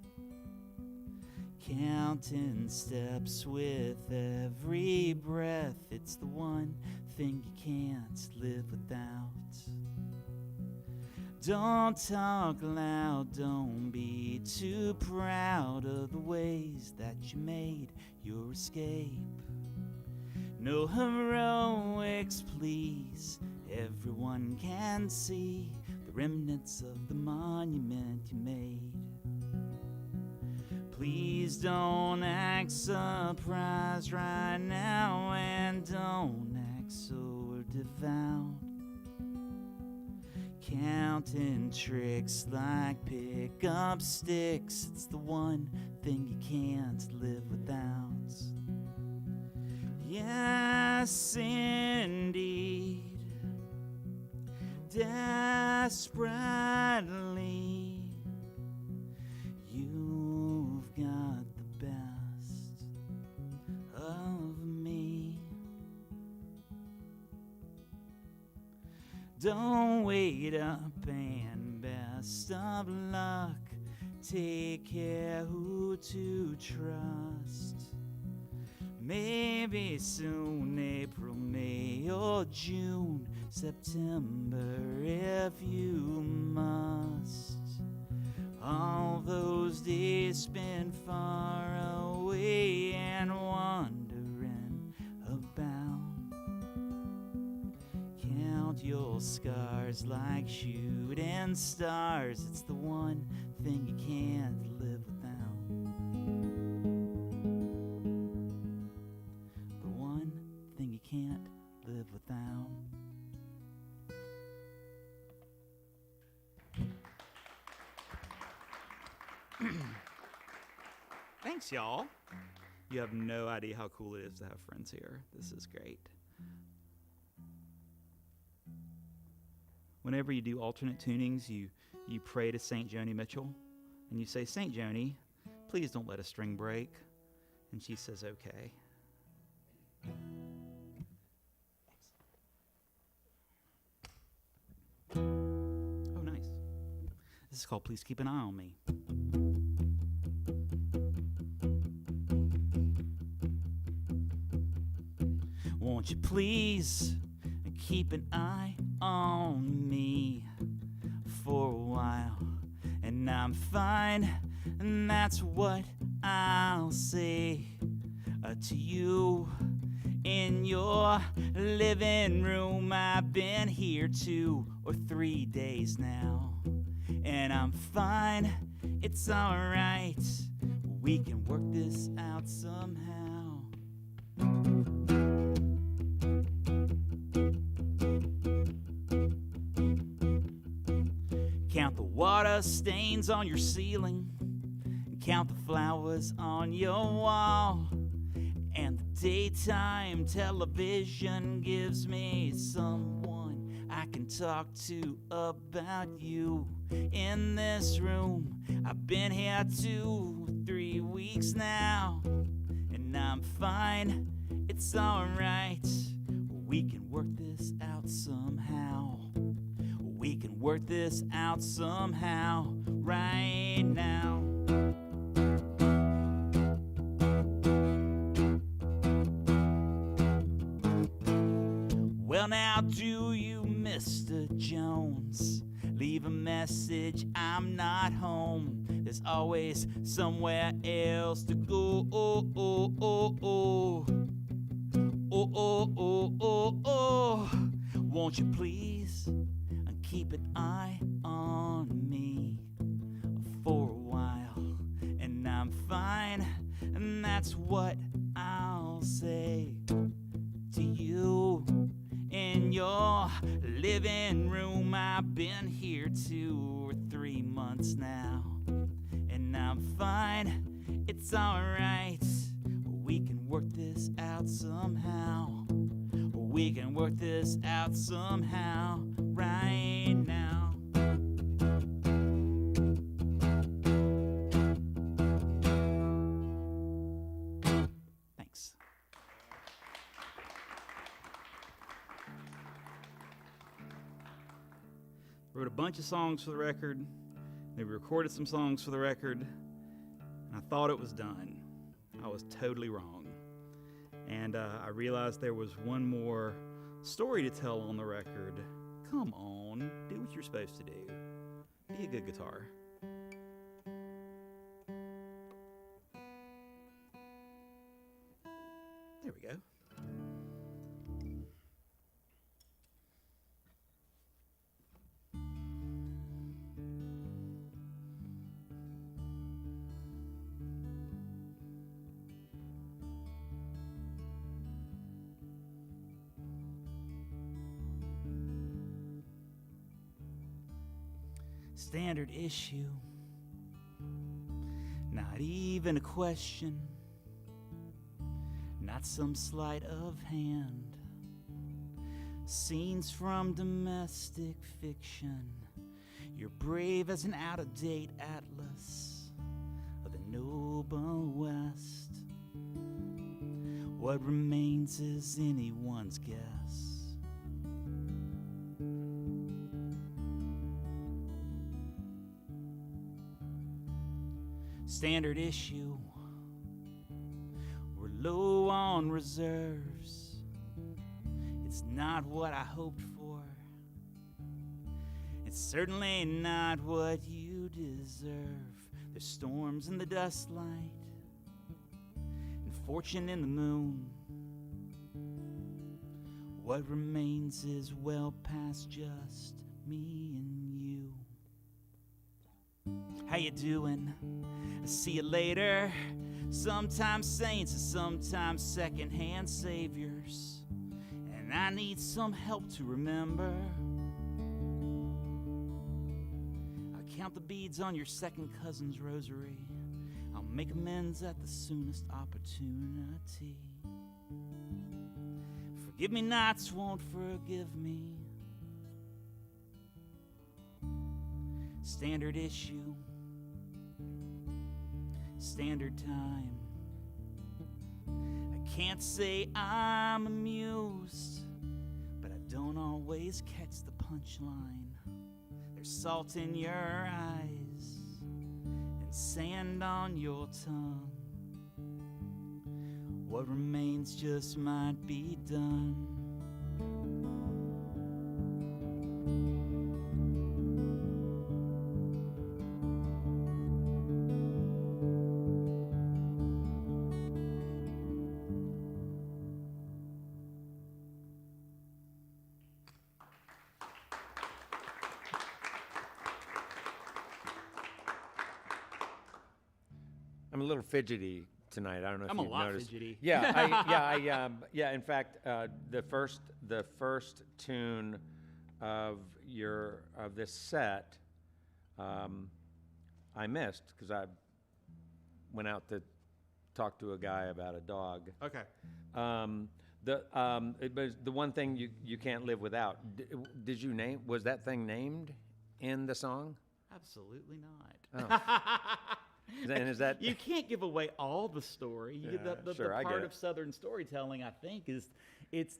counting steps with every breath, it's the one thing you can't live without. Don't talk loud, don't be too proud of the ways that you made your escape. No heroics, please, everyone can see the remnants of the monument you made. Please don't act surprised right now, and don't act so devout. Counting tricks like pick up sticks, it's the one thing you can't live without. Yes, indeed, desperately, you've got the best of me. Don't wait up, and best of luck. Take care who to trust. Maybe soon, April, May, or June, September, if you must. All those days spent far away and wandering about. Count your scars like shooting stars. It's the one thing you can't live without. The one thing you can't live without. Thanks, y'all. You have no idea how cool it is to have friends here. This is great. Whenever you do alternate tunings, you pray to St. Joni Mitchell, and you say, St. Joni, please don't let a string break. And she says, okay. Oh, nice. This is called Please Keep an Eye on Me. Won't you please keep an eye on me for a while? And I'm fine, and that's what I'll say to you in your living room. I've been here 2 or 3 days now, and I'm fine, it's alright. We can work this out somehow. Count the water stains on your ceiling, and count the flowers on your wall. And the daytime television gives me someone I can talk to about you. In this room, I've been here 2 or 3 weeks now, and I'm fine, it's alright. We can work this out somehow. We can work this out somehow right now. Well, now do you, Mr. Jones? Leave a message, I'm not home. There's always somewhere else to go. Oh, oh, oh, oh. Oh, oh, oh, oh, oh. Won't you please keep an eye on me for a while? And I'm fine, and that's what I'll say to you in your living room. I've been here 2 or 3 months now, and I'm fine, it's alright. We can work this out somehow. We can work this out somehow right now. Thanks. Wrote a bunch of songs for the record. They recorded some songs for the record, and I thought it was done. I was totally wrong. And I realized there was one more story to tell on the record. Come on, do what you're supposed to do. Be a good guitar. There we go. Standard issue, not even a question, not some sleight of hand. Scenes from domestic fiction, you're brave as an out-of-date atlas of the noble West. What remains is anyone's guess. Standard issue, we're low on reserves. It's not what I hoped for. It's certainly not what you deserve. There's storms in the dust light and fortune in the moon. What remains is well past just me and you. How you doing? See you later. Sometimes saints and sometimes second-hand saviors. And I need some help to remember. I count the beads on your second cousin's rosary. I'll make amends at the soonest opportunity. Forgive me nots won't forgive me. Standard issue, standard time. I can't say I'm amused, but I don't always catch the punchline. There's salt in your eyes and sand on your tongue. What remains just might be done. I'm a little fidgety tonight. I don't know if I'm a you've lot noticed. fidgety. Yeah, in fact, the first tune of this set, I missed because I went out to talk to a guy about a dog. Okay. It was the one thing you can't live without. Did you name? Was that thing named in the song? Absolutely not. And is that You can't give away all the story. The sure, I get part it. of Southern storytelling, I think, is it's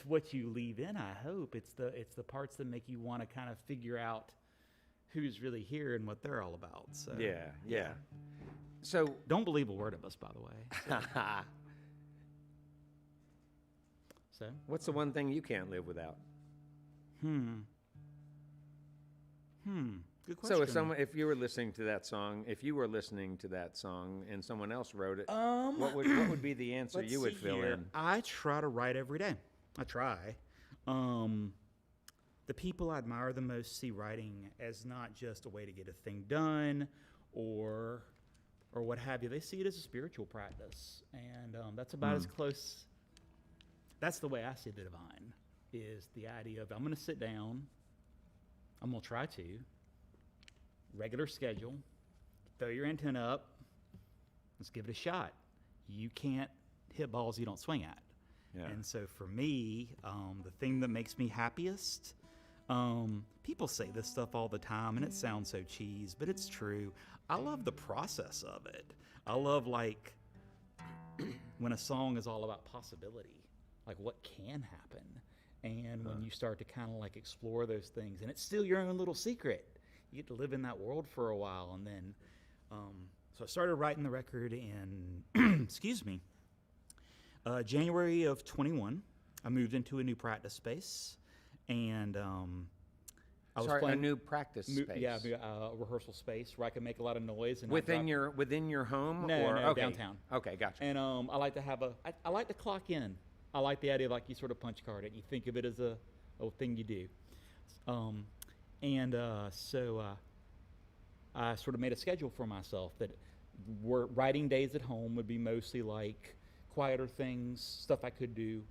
what you leave in. I hope it's the parts that make you want to kind of figure out who's really here and what they're all about. So yeah. So don't believe a word of us, by the way. So what's the one thing you can't live without? Good question. So if you were listening to that song, and someone else wrote it, what would be the answer Let's you would see fill here. in? I try to write every day. I try. The people I admire the most see writing as not just a way to get a thing done or what have you. They see it as a spiritual practice, and that's about as close. That's the way I see the divine, is the idea of I'm going to sit down, I'm going to try to, regular schedule, throw your antenna up, let's give it a shot. You can't hit balls you don't swing at. Yeah. And so for me, the thing that makes me happiest, people say this stuff all the time and it sounds so cheese, but it's true. I love the process of it. I love like when a song is all about possibility, like what can happen. And when you start to kind of like explore those things, and it's still your own little secret. You get to live in that world for a while. And then, so I started writing the record in, January of 21. I moved into a new practice space, and I was playing a new practice space. Yeah, a rehearsal space where I can make a lot of noise. And within your home? No, or okay. Downtown. Okay, gotcha. And I like to have I like to clock in. I like the idea of like you sort of punch card it. You think of it as a thing you do. So I sort of made a schedule for myself that writing days at home would be mostly like quieter things, stuff I could do,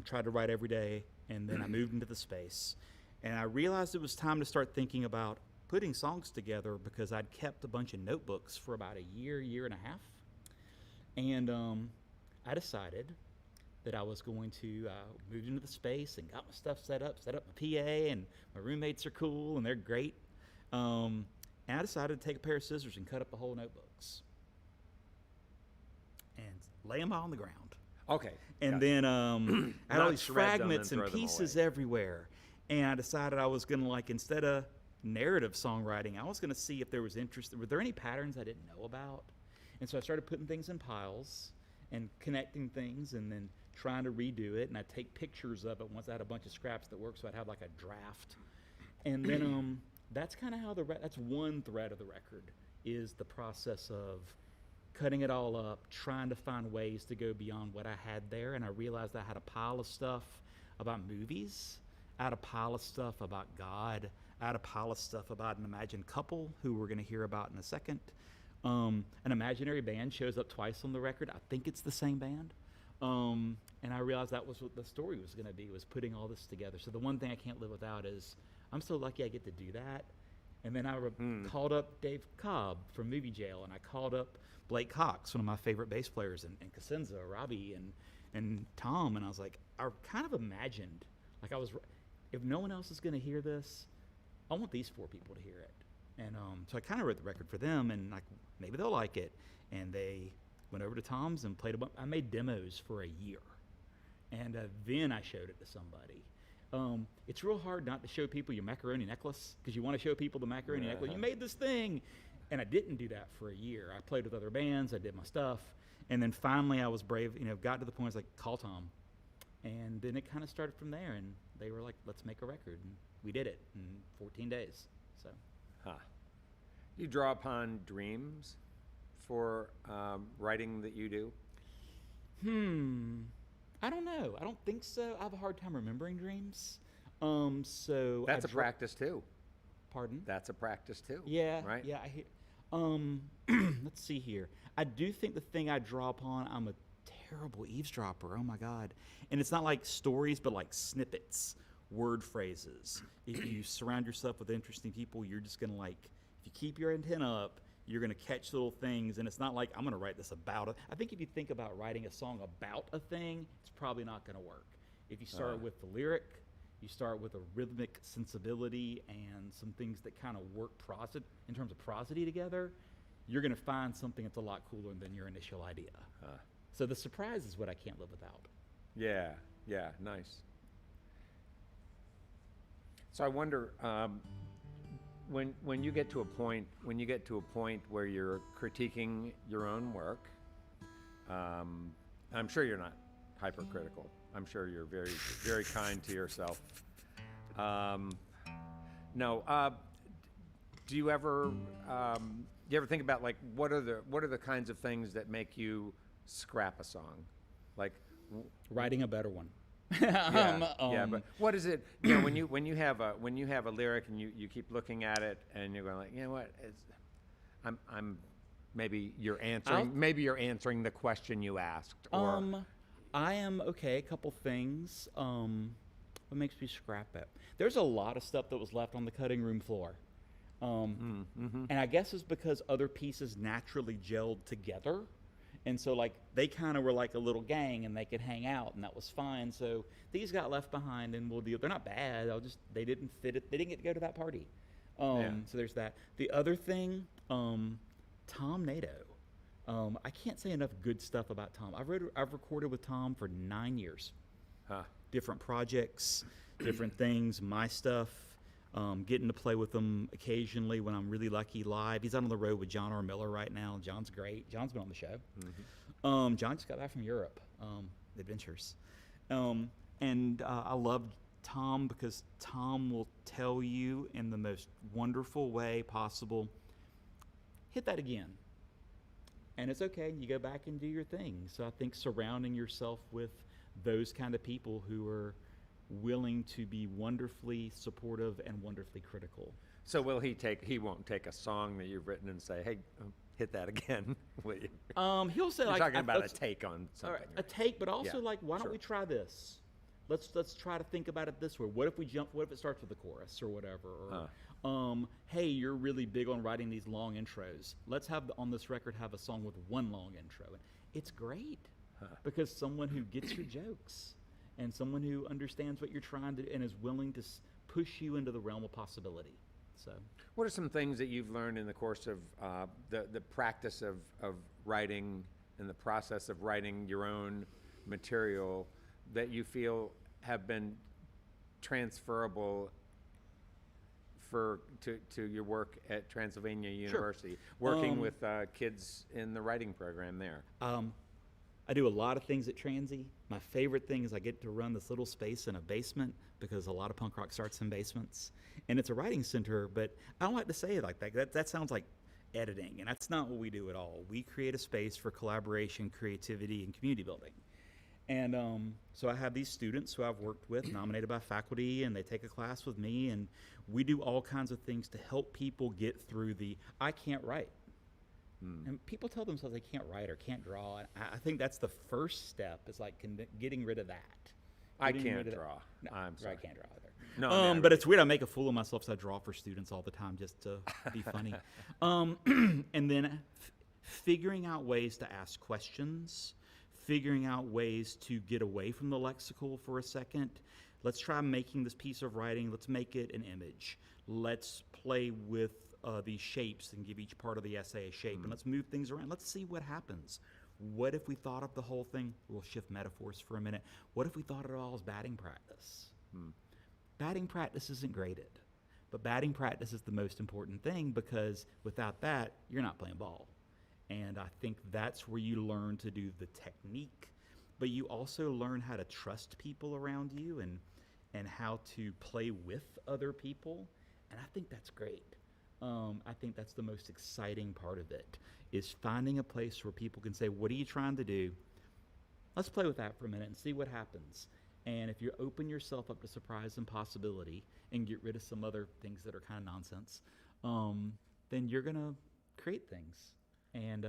tried to write every day, and then I moved into the space. And I realized it was time to start thinking about putting songs together because I'd kept a bunch of notebooks for about a year and a half. And I decided that I was going to move into the space and got my stuff set up my PA, and my roommates are cool and they're great. And I decided to take a pair of scissors and cut up the whole notebooks and lay them all on the ground. Okay. And gotcha. then I had all these shred them fragments and and throw them pieces away. everywhere. And I decided I was going to, like, instead of narrative songwriting, I was going to see if there was interest. Were there any patterns I didn't know about? And so I started putting things in piles and connecting things and then trying to redo it. And I'd take pictures of it once I had a bunch of scraps that worked, so I'd have, like, a draft. And then that's kind of how that's one thread of the record, is the process of cutting it all up, trying to find ways to go beyond what I had there. And I realized I had a pile of stuff about movies. I had a pile of stuff about God. I had a pile of stuff about an imagined couple who we're going to hear about in a second. An imaginary band shows up twice on the record. I think it's the same band. And I realized that was what the story was going to be, was putting all this together. So the one thing I can't live without is I'm so lucky I get to do that. And then I called up Dave Cobb from Movie Jail, and I called up Blake Cox, one of my favorite bass players, and Cosenza, Robbie, and Tom, and I was like, I kind of imagined, like if no one else is going to hear this, I want these 4 people to hear it. And so I kind of wrote the record for them, and like maybe they'll like it. And they went over to Tom's and played a bunch. I made demos for a year, and then I showed it to somebody. It's real hard not to show people your macaroni necklace, because you want to show people the macaroni necklace. You made this thing, and I didn't do that for a year. I played with other bands, I did my stuff, and then finally I was brave. Got to the point I was like, call Tom, and then it kind of started from there. And they were like, let's make a record, and we did it in 14 days. So. You draw upon dreams for writing that you do? I don't know. I don't think so. I have a hard time remembering dreams. So that's a practice too. Pardon? That's a practice too. Yeah. Right. Yeah. I hear. Let's see here. I do think the thing I draw upon. I'm a terrible eavesdropper. Oh my God. And it's not like stories, but like snippets, word phrases. If you surround yourself with interesting people, you're just gonna if you keep your antenna up, you're going to catch little things, and it's not like I'm going to write this about it. I think if you think about writing a song about a thing, it's probably not going to work. If you start with the lyric, you start with a rhythmic sensibility and some things that kind of work in terms of prosody together, you're going to find something that's a lot cooler than your initial idea. So the surprise is what I can't live without. Yeah, nice. So I wonder, when you get to a point where you're critiquing your own work, I'm sure you're not hypercritical. I'm sure you're very, very kind to yourself. Do you ever think about like what are the kinds of things that make you scrap a song, like writing a better one? But what is it? When you have a lyric and you keep looking at it and you're going like, you know what? I'm maybe you're answering the question you asked. Or I am okay. A couple things. What makes me scrap it? There's a lot of stuff that was left on the cutting room floor, and I guess it's because other pieces naturally gelled together. And so, like, they kind of were like a little gang, and they could hang out, and that was fine. So these got left behind, and we'll deal. They're not bad. They didn't fit it. They didn't get to go to that party. So there's that. The other thing, Tom Nato. I can't say enough good stuff about Tom. I've recorded with Tom for 9 years. Different projects, different things, my stuff. Getting to play with him occasionally when I'm really lucky live. He's out on the road with John R. Miller right now. John's great. John's been on the show. John just got back from Europe, adventures. And I love Tom because Tom will tell you in the most wonderful way possible, hit that again. And it's okay. You go back and do your thing. So I think surrounding yourself with those kind of people who are willing to be wonderfully supportive and wonderfully critical. So he won't take a song that you've written and say, hey, hit that again, will you? He'll say, You're like, talking about a take on something. Right? A take, but also like, why don't we try this? Let's try to think about it this way. What if it starts with a chorus or whatever? Or, hey, you're really big on writing these long intros. Let's on this record have a song with one long intro. And it's great because someone who gets your jokes and someone who understands what you're trying to and is willing to push you into the realm of possibility. So, what are some things that you've learned in the course of the practice of writing and the process of writing your own material that you feel have been transferable to your work at Transylvania University, working with kids in the writing program there? I do a lot of things at Transy. My favorite thing is I get to run this little space in a basement because a lot of punk rock starts in basements. And it's a writing center, but I don't like to say it like that. That sounds like editing, and that's not what we do at all. We create a space for collaboration, creativity, and community building. And so I have these students who I've worked with, nominated by faculty, and they take a class with me, and we do all kinds of things to help people get through the I can't write. And people tell themselves they can't write or can't draw. And I think that's the first step, is like getting rid of that. I Getting rid can't of draw. No, I'm sorry. I can't draw either. No, never. But it's weird. I make a fool of myself, so I draw for students all the time just to be funny. And then figuring out ways to ask questions, figuring out ways to get away from the lexical for a second. Let's try making this piece of writing. Let's make it an image. Let's play with these shapes and give each part of the essay a shape. And let's move things around. Let's see what happens. What if we thought of the whole thing? We'll shift metaphors for a minute. What if we thought of it all as batting practice? Batting practice isn't graded, but batting practice is the most important thing, because without that, you're not playing ball. And I think that's where you learn to do the technique, but you also learn how to trust people around you and how to play with other people. And I think that's great. I think that's the most exciting part of it, is finding a place where people can say, what are you trying to do? Let's play with that for a minute and see what happens. And if you open yourself up to surprise and possibility and get rid of some other things that are kind of nonsense, then you're going to create things, and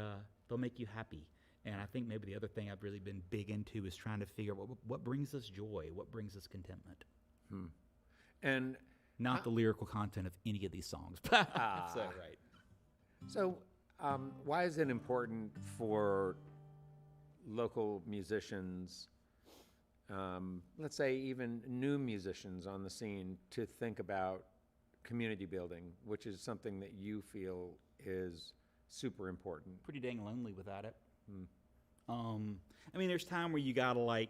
they'll make you happy. And I think maybe the other thing I've really been big into is trying to figure out what brings us joy, what brings us contentment. And Not the lyrical content of any of these songs. So, right. so, why is it important for local musicians, let's say even new musicians on the scene, to think about community building, which is something that you feel is super important? Pretty dang lonely without it. I mean, there's time where you gotta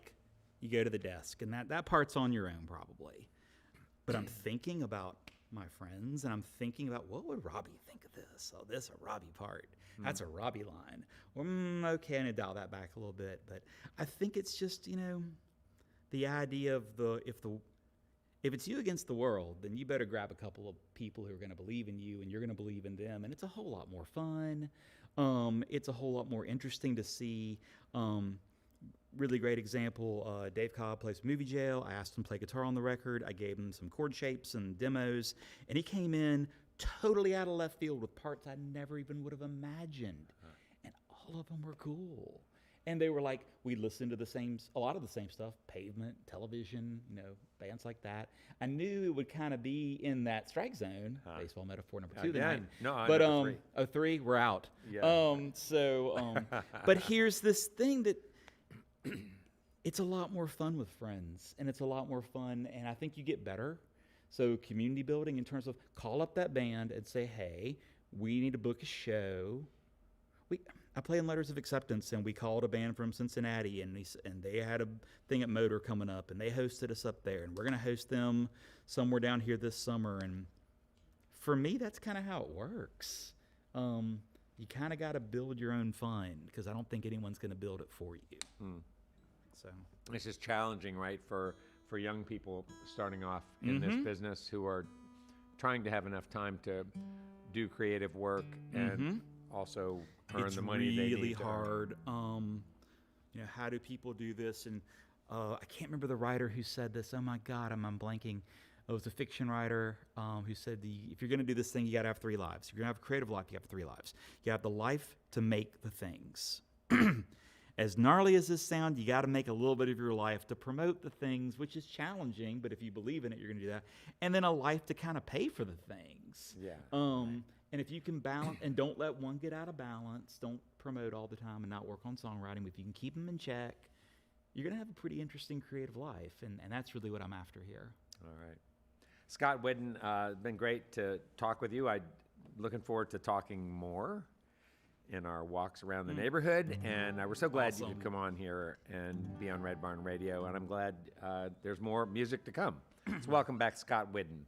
you go to the desk, and that part's on your own probably. But I'm thinking about my friends, and I'm thinking about, what would Robbie think of this? Oh, this a Robbie part. That's a Robbie line. Or, okay, I'm gonna dial that back a little bit. But I think it's just, the idea of if it's you against the world, then you better grab a couple of people who are going to believe in you, and you're going to believe in them, and it's a whole lot more fun. It's a whole lot more interesting to see. Really great example, Dave Cobb plays Movie Jail. I asked him to play guitar on the record. I gave him some chord shapes and demos, and he came in totally out of left field with parts I never even would have imagined. And all of them were cool. And they were like, we listened to a lot of the same stuff, Pavement, Television, bands like that. I knew it would kind of be in that strike zone, baseball metaphor number 2 tonight. No, but number 3. 3, we're out. Yeah. But here's this thing that it's a lot more fun with friends, and it's a lot more fun, and I think you get better. So community building in terms of call up that band and say, hey, we need to book a show. I play in Letters of Acceptance, and we called a band from Cincinnati, and they had a thing at Motor coming up, and they hosted us up there, and we're going to host them somewhere down here this summer. And for me, that's kind of how it works. You kind of got to build your own fun, because I don't think anyone's going to build it for you. So It's just challenging, right, for young people starting off in this business who are trying to have enough time to do creative work and also earn the money they need. It's really hard. How do people do this? And I can't remember the writer who said this. Oh my God, I'm blanking. It was a fiction writer who said, if you're going to do this thing, you got to have 3 lives. If you're going to have a creative life, you have 3 lives. You have the life to make the things. As gnarly as this sounds, you got to make a little bit of your life to promote the things, which is challenging, but if you believe in it, you're going to do that. And then a life to kind of pay for the things. Yeah. And if you can balance, and don't let one get out of balance, don't promote all the time and not work on songwriting. If you can keep them in check, you're going to have a pretty interesting creative life, and that's really what I'm after here. All right. Scott Whiddon, it's been great to talk with you. I'm looking forward to talking more in our walks around the neighborhood, and we're so glad you could come on here and be on Red Barn Radio, and I'm glad there's more music to come. So welcome back, Scott Whiddon.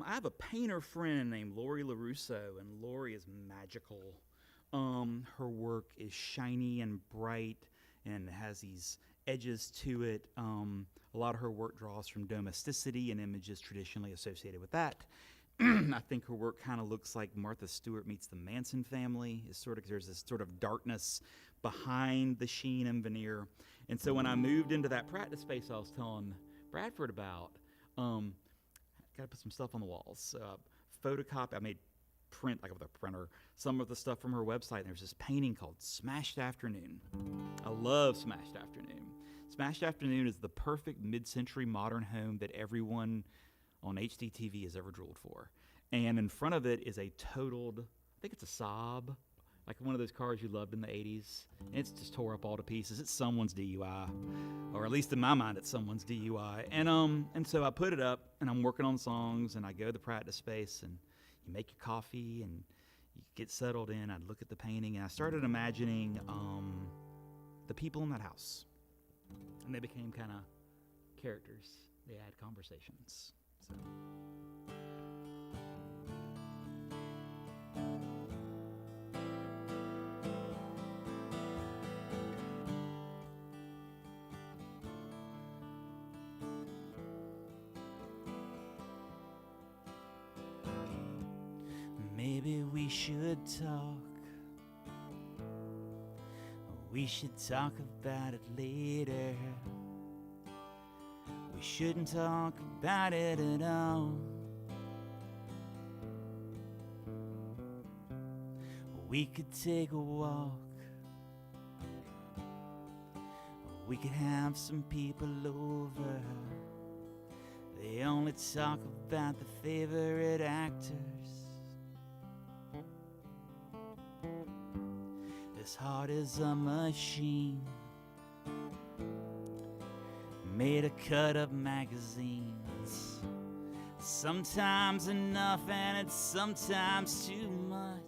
I have a painter friend named Lori LaRusso, and Lori is magical. Her work is shiny and bright and has these edges to it. A lot of her work draws from domesticity and images traditionally associated with that. I think her work kind of looks like Martha Stewart meets the Manson family. It's sort of, there's this sort of darkness behind the sheen and veneer. And so when I moved into that practice space I was telling Bradford about, got to put some stuff on the walls. Photocopy, I made print, like with a printer, some of the stuff from her website. And there's this painting called Smashed Afternoon. I love Smashed Afternoon. Smashed Afternoon is the perfect mid-century modern home that everyone on HDTV has ever drooled for. And in front of it is a totaled, I think it's a Saab, like one of those cars you loved in the 80s. And it's just tore up all to pieces. It's someone's DUI, or at least in my mind, it's someone's DUI. And so I put it up, and I'm working on songs, and I go to the practice space, and you make your coffee, and you get settled in. I look at the painting, and I started imagining the people in that house. And they became kind of characters. They had conversations. So. Maybe we should talk. We should talk about it later. We shouldn't talk about it at all. We could take a walk. We could have some people over. They only talk about the favorite actors. This heart is a machine made of cut-up magazines. Sometimes enough and it's sometimes too much.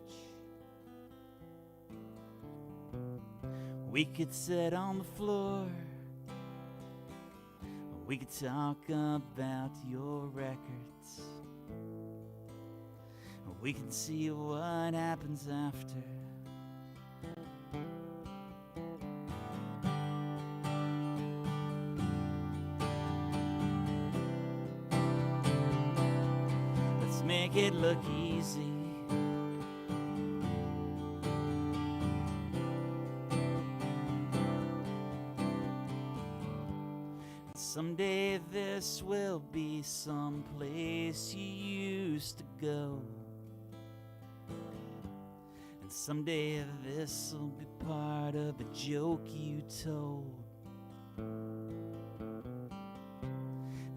We could sit on the floor. We could talk about your records. We can see what happens after. Make it look easy. Someday this will be some place you used to go. And someday this will be part of a joke you told.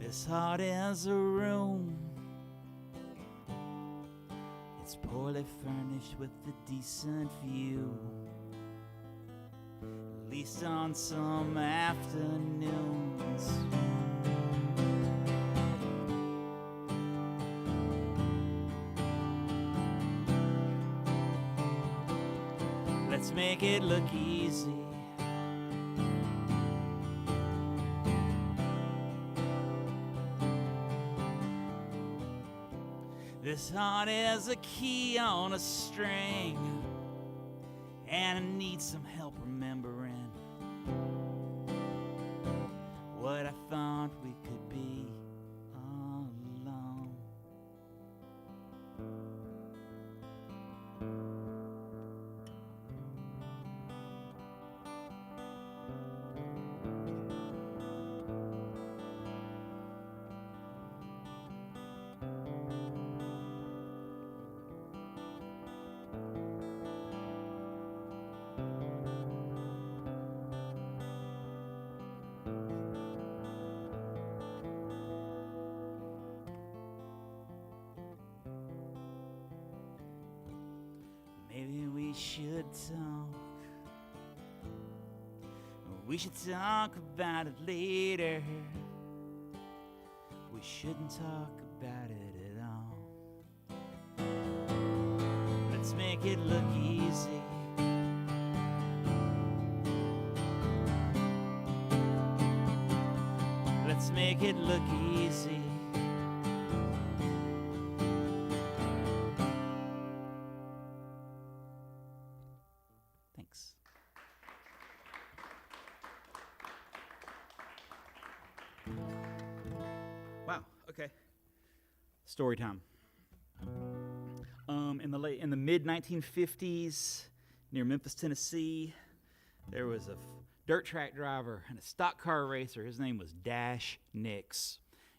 This heart is a room. It's poorly furnished with a decent view, at least on some afternoons. Let's make it look easy. This heart is a key on a string, and I need some help remembering what I thought we could be all along. Maybe we should talk. We should talk about it later. We shouldn't talk about it at all. Let's make it look easy. Let's make it look easy. Thanks. Wow, okay. Story time. In the mid 1950s, near Memphis, Tennessee, there was a dirt track driver and a stock car racer. His name was Dash Nix.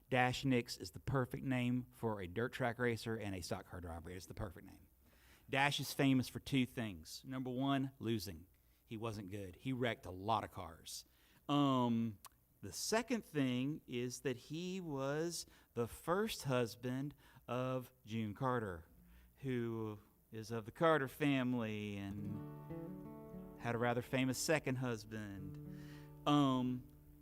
Dash Nix is the perfect name for a dirt track racer and a stock car driver. It's the perfect name. Dash is famous for two things. Number one, losing. He wasn't good. He wrecked a lot of cars. The second thing is that he was the first husband of June Carter, who is of the Carter family and had a rather famous second husband. In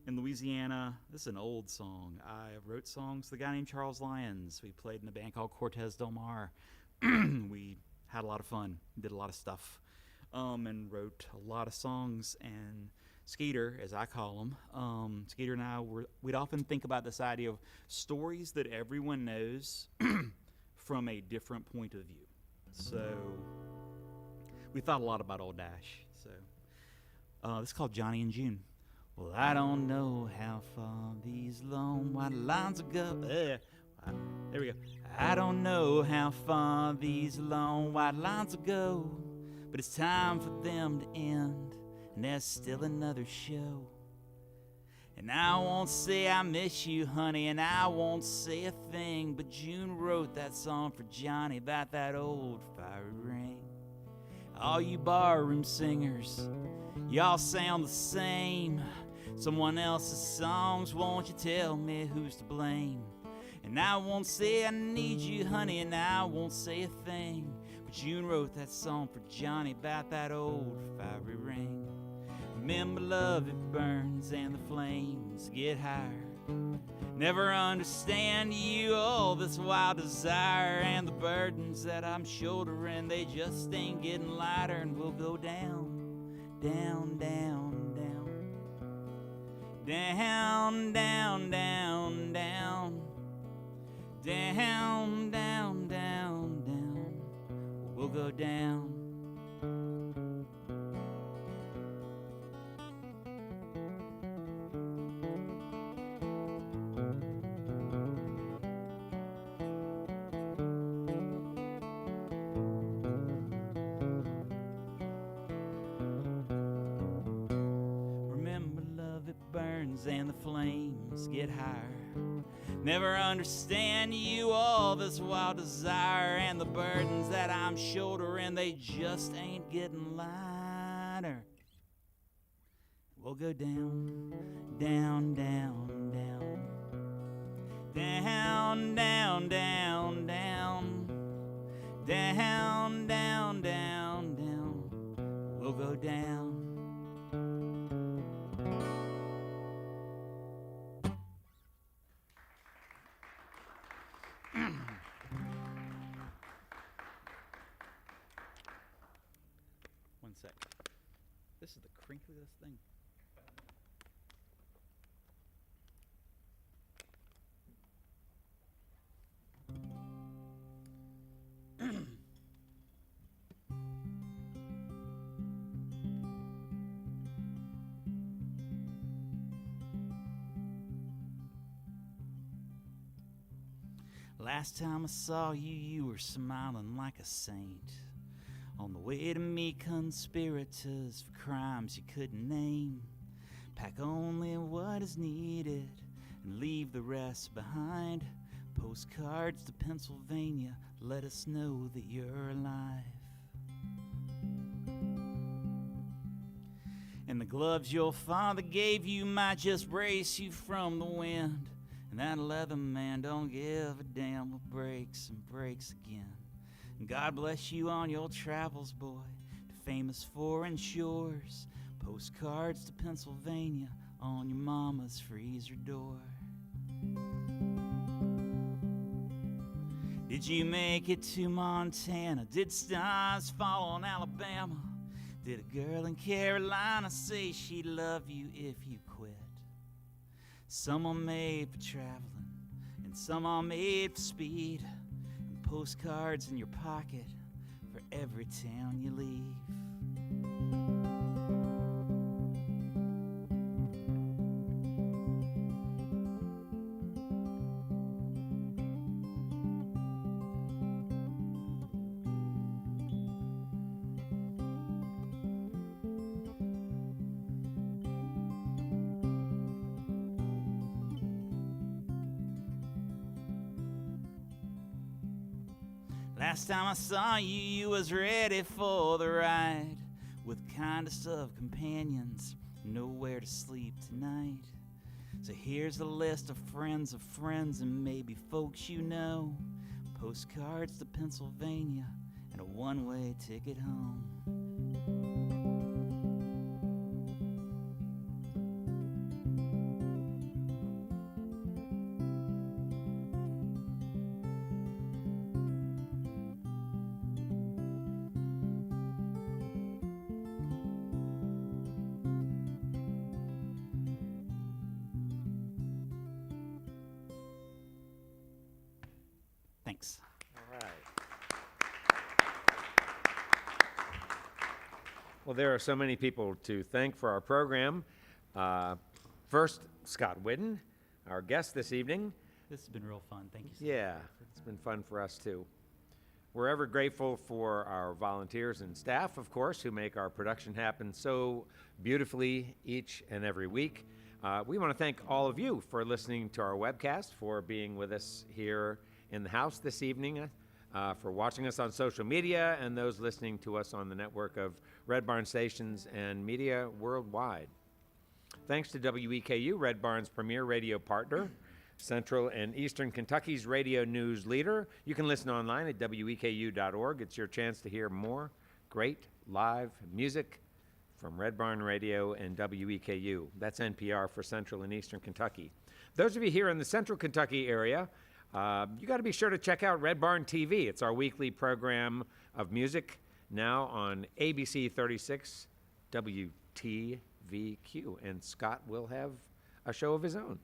Louisiana, this is an old song. I wrote songs with a guy named Charles Lyons. We played in a band called Cortez Del Mar. We had a lot of fun, did a lot of stuff, and wrote a lot of songs. And Skeeter, as I call him, Skeeter and I, we'd often think about this idea of stories that everyone knows from a different point of view. So we thought a lot about old Dash. So this is called Johnny and June. Well, I don't know how far these long white lines will go. There we go. I don't know how far these long white lines will go, but it's time for them to end, and there's still another show. And I won't say I miss you, honey, and I won't say a thing, but June wrote that song for Johnny about that old fiery ring. All you barroom singers, y'all sound the same. Someone else's songs, won't you tell me who's to blame? And I won't say I need you, honey, and I won't say a thing, but June wrote that song for Johnny about that old fiery ring. Remember, love, it burns and the flames get higher. Never understand you, all this wild desire, and the burdens that I'm shouldering, they just ain't getting lighter, and we'll go down, down, down, down, down, down, down, down, down, down, down, down. We'll go down. And the flames get higher. Never understand you, all this wild desire, and the burdens that I'm shouldering, they just ain't getting lighter. We'll go down, down, down, down, down, down, down, down, down, down, down, down. We'll go down. One sec. This is the crinkliest thing. Last time I saw you, you were smiling like a saint. On the way to meet conspirators for crimes you couldn't name. Pack only what is needed and leave the rest behind. Postcards to Pennsylvania, let us know that you're alive. And the gloves your father gave you might just brace you from the wind. And that leather man don't give a damn what breaks and breaks again. And God bless you on your travels, boy, to famous foreign shores. Postcards to Pennsylvania on your mama's freezer door. Did you make it to Montana? Did stars fall on Alabama? Did a girl in Carolina say she'd love you if you quit? Some are made for traveling, and some are made for speed. And postcards in your pocket for every town you leave. Last time I saw you, you was ready for the ride, with kindest of companions, nowhere to sleep tonight. So here's a list of friends, and maybe folks you know, postcards to Pennsylvania, and a one-way ticket home. Thanks. All right. Well, there are so many people to thank for our program. First, Scott Whiddon, our guest this evening. This has been real fun. Thank you so Yeah, it's been fun for us too. We're ever grateful for our volunteers and staff, of course, who make our production happen so beautifully each and every week. We want to thank all of you for listening to our webcast, for being with us here in the house this evening, for watching us on social media, and those listening to us on the network of Red Barn stations and media worldwide. Thanks to WEKU, Red Barn's premier radio partner, Central and Eastern Kentucky's radio news leader. You can listen online at weku.org. It's your chance to hear more great live music from Red Barn Radio and WEKU. That's NPR for Central and Eastern Kentucky. Those of you here in the Central Kentucky area, you got to be sure to check out Red Barn TV. It's our weekly program of music now on ABC 36 WTVQ. And Scott will have a show of his own.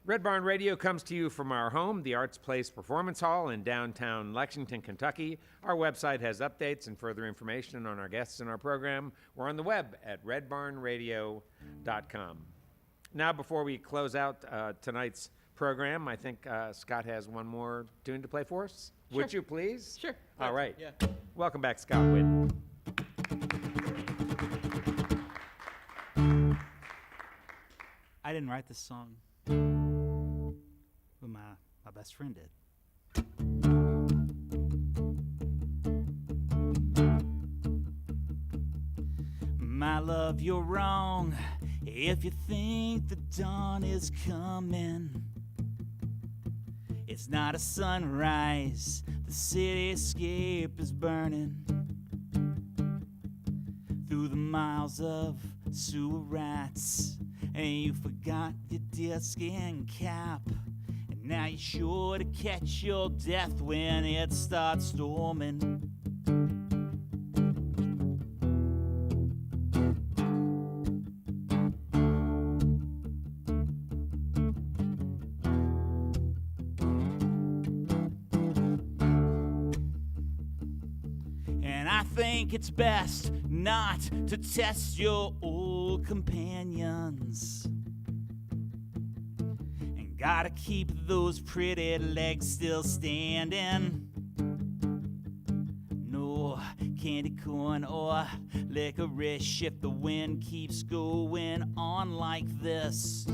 Red Barn Radio comes to you from our home, the Arts Place Performance Hall in downtown Lexington, Kentucky. Our website has updates and further information on our guests in our program. We're on the web at redbarnradio.com. Now, before we close out tonight's program, I think Scott has one more tune to play for us. Sure. Would you please? Sure. All right. Yeah. Welcome back, Scott Whiddon. I didn't write this song, but my best friend did. My love, you're wrong if you think the dawn is coming. It's not a sunrise, the cityscape is burning through the miles of sewer rats, and you forgot your deerskin cap, and now you're sure to catch your death when it starts storming. And I think it's best not to test your old companions, and gotta keep those pretty legs still standing. No candy corn or licorice if the wind keeps going on like this.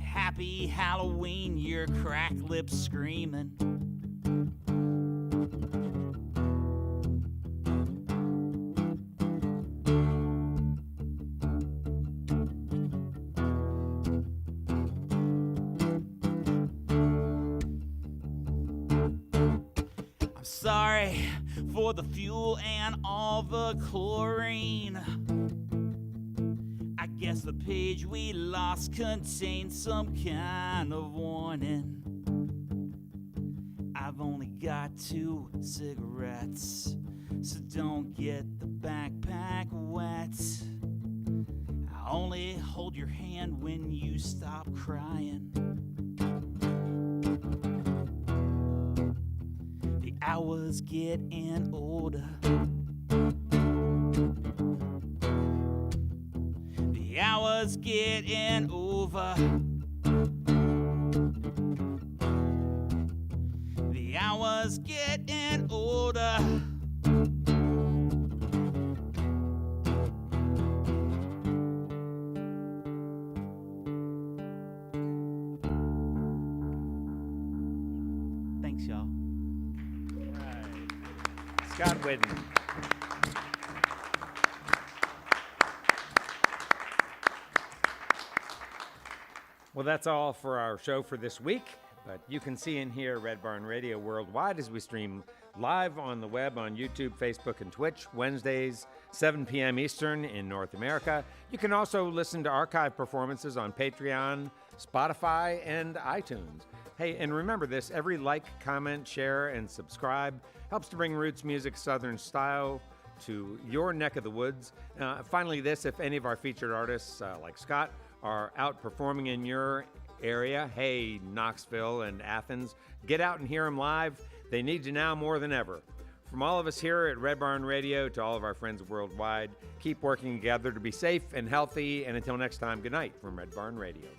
Happy Halloween, your cracked lips screaming. Sorry for the fuel and all the chlorine. I guess the page we lost contained some kind of warning. I've only got 2 cigarettes, so don't get the backpack wet. I only hold your hand when you stop crying. The hours getting older. The hours getting over. The hours getting older. Thanks, y'all. Right. Scott Whiddon. Well, that's all for our show for this week. But you can see and hear Red Barn Radio worldwide as we stream live on the web on YouTube, Facebook, and Twitch, Wednesdays, 7 p.m. Eastern in North America. You can also listen to archive performances on Patreon, Spotify, and iTunes. Hey, and remember this, every like, comment, share, and subscribe helps to bring Roots Music Southern Style to your neck of the woods. Finally, this, if any of our featured artists, like Scott, are out performing in your area, hey, Knoxville and Athens, get out and hear them live. They need you now more than ever. From all of us here at Red Barn Radio to all of our friends worldwide, keep working together to be safe and healthy. And until next time, good night from Red Barn Radio.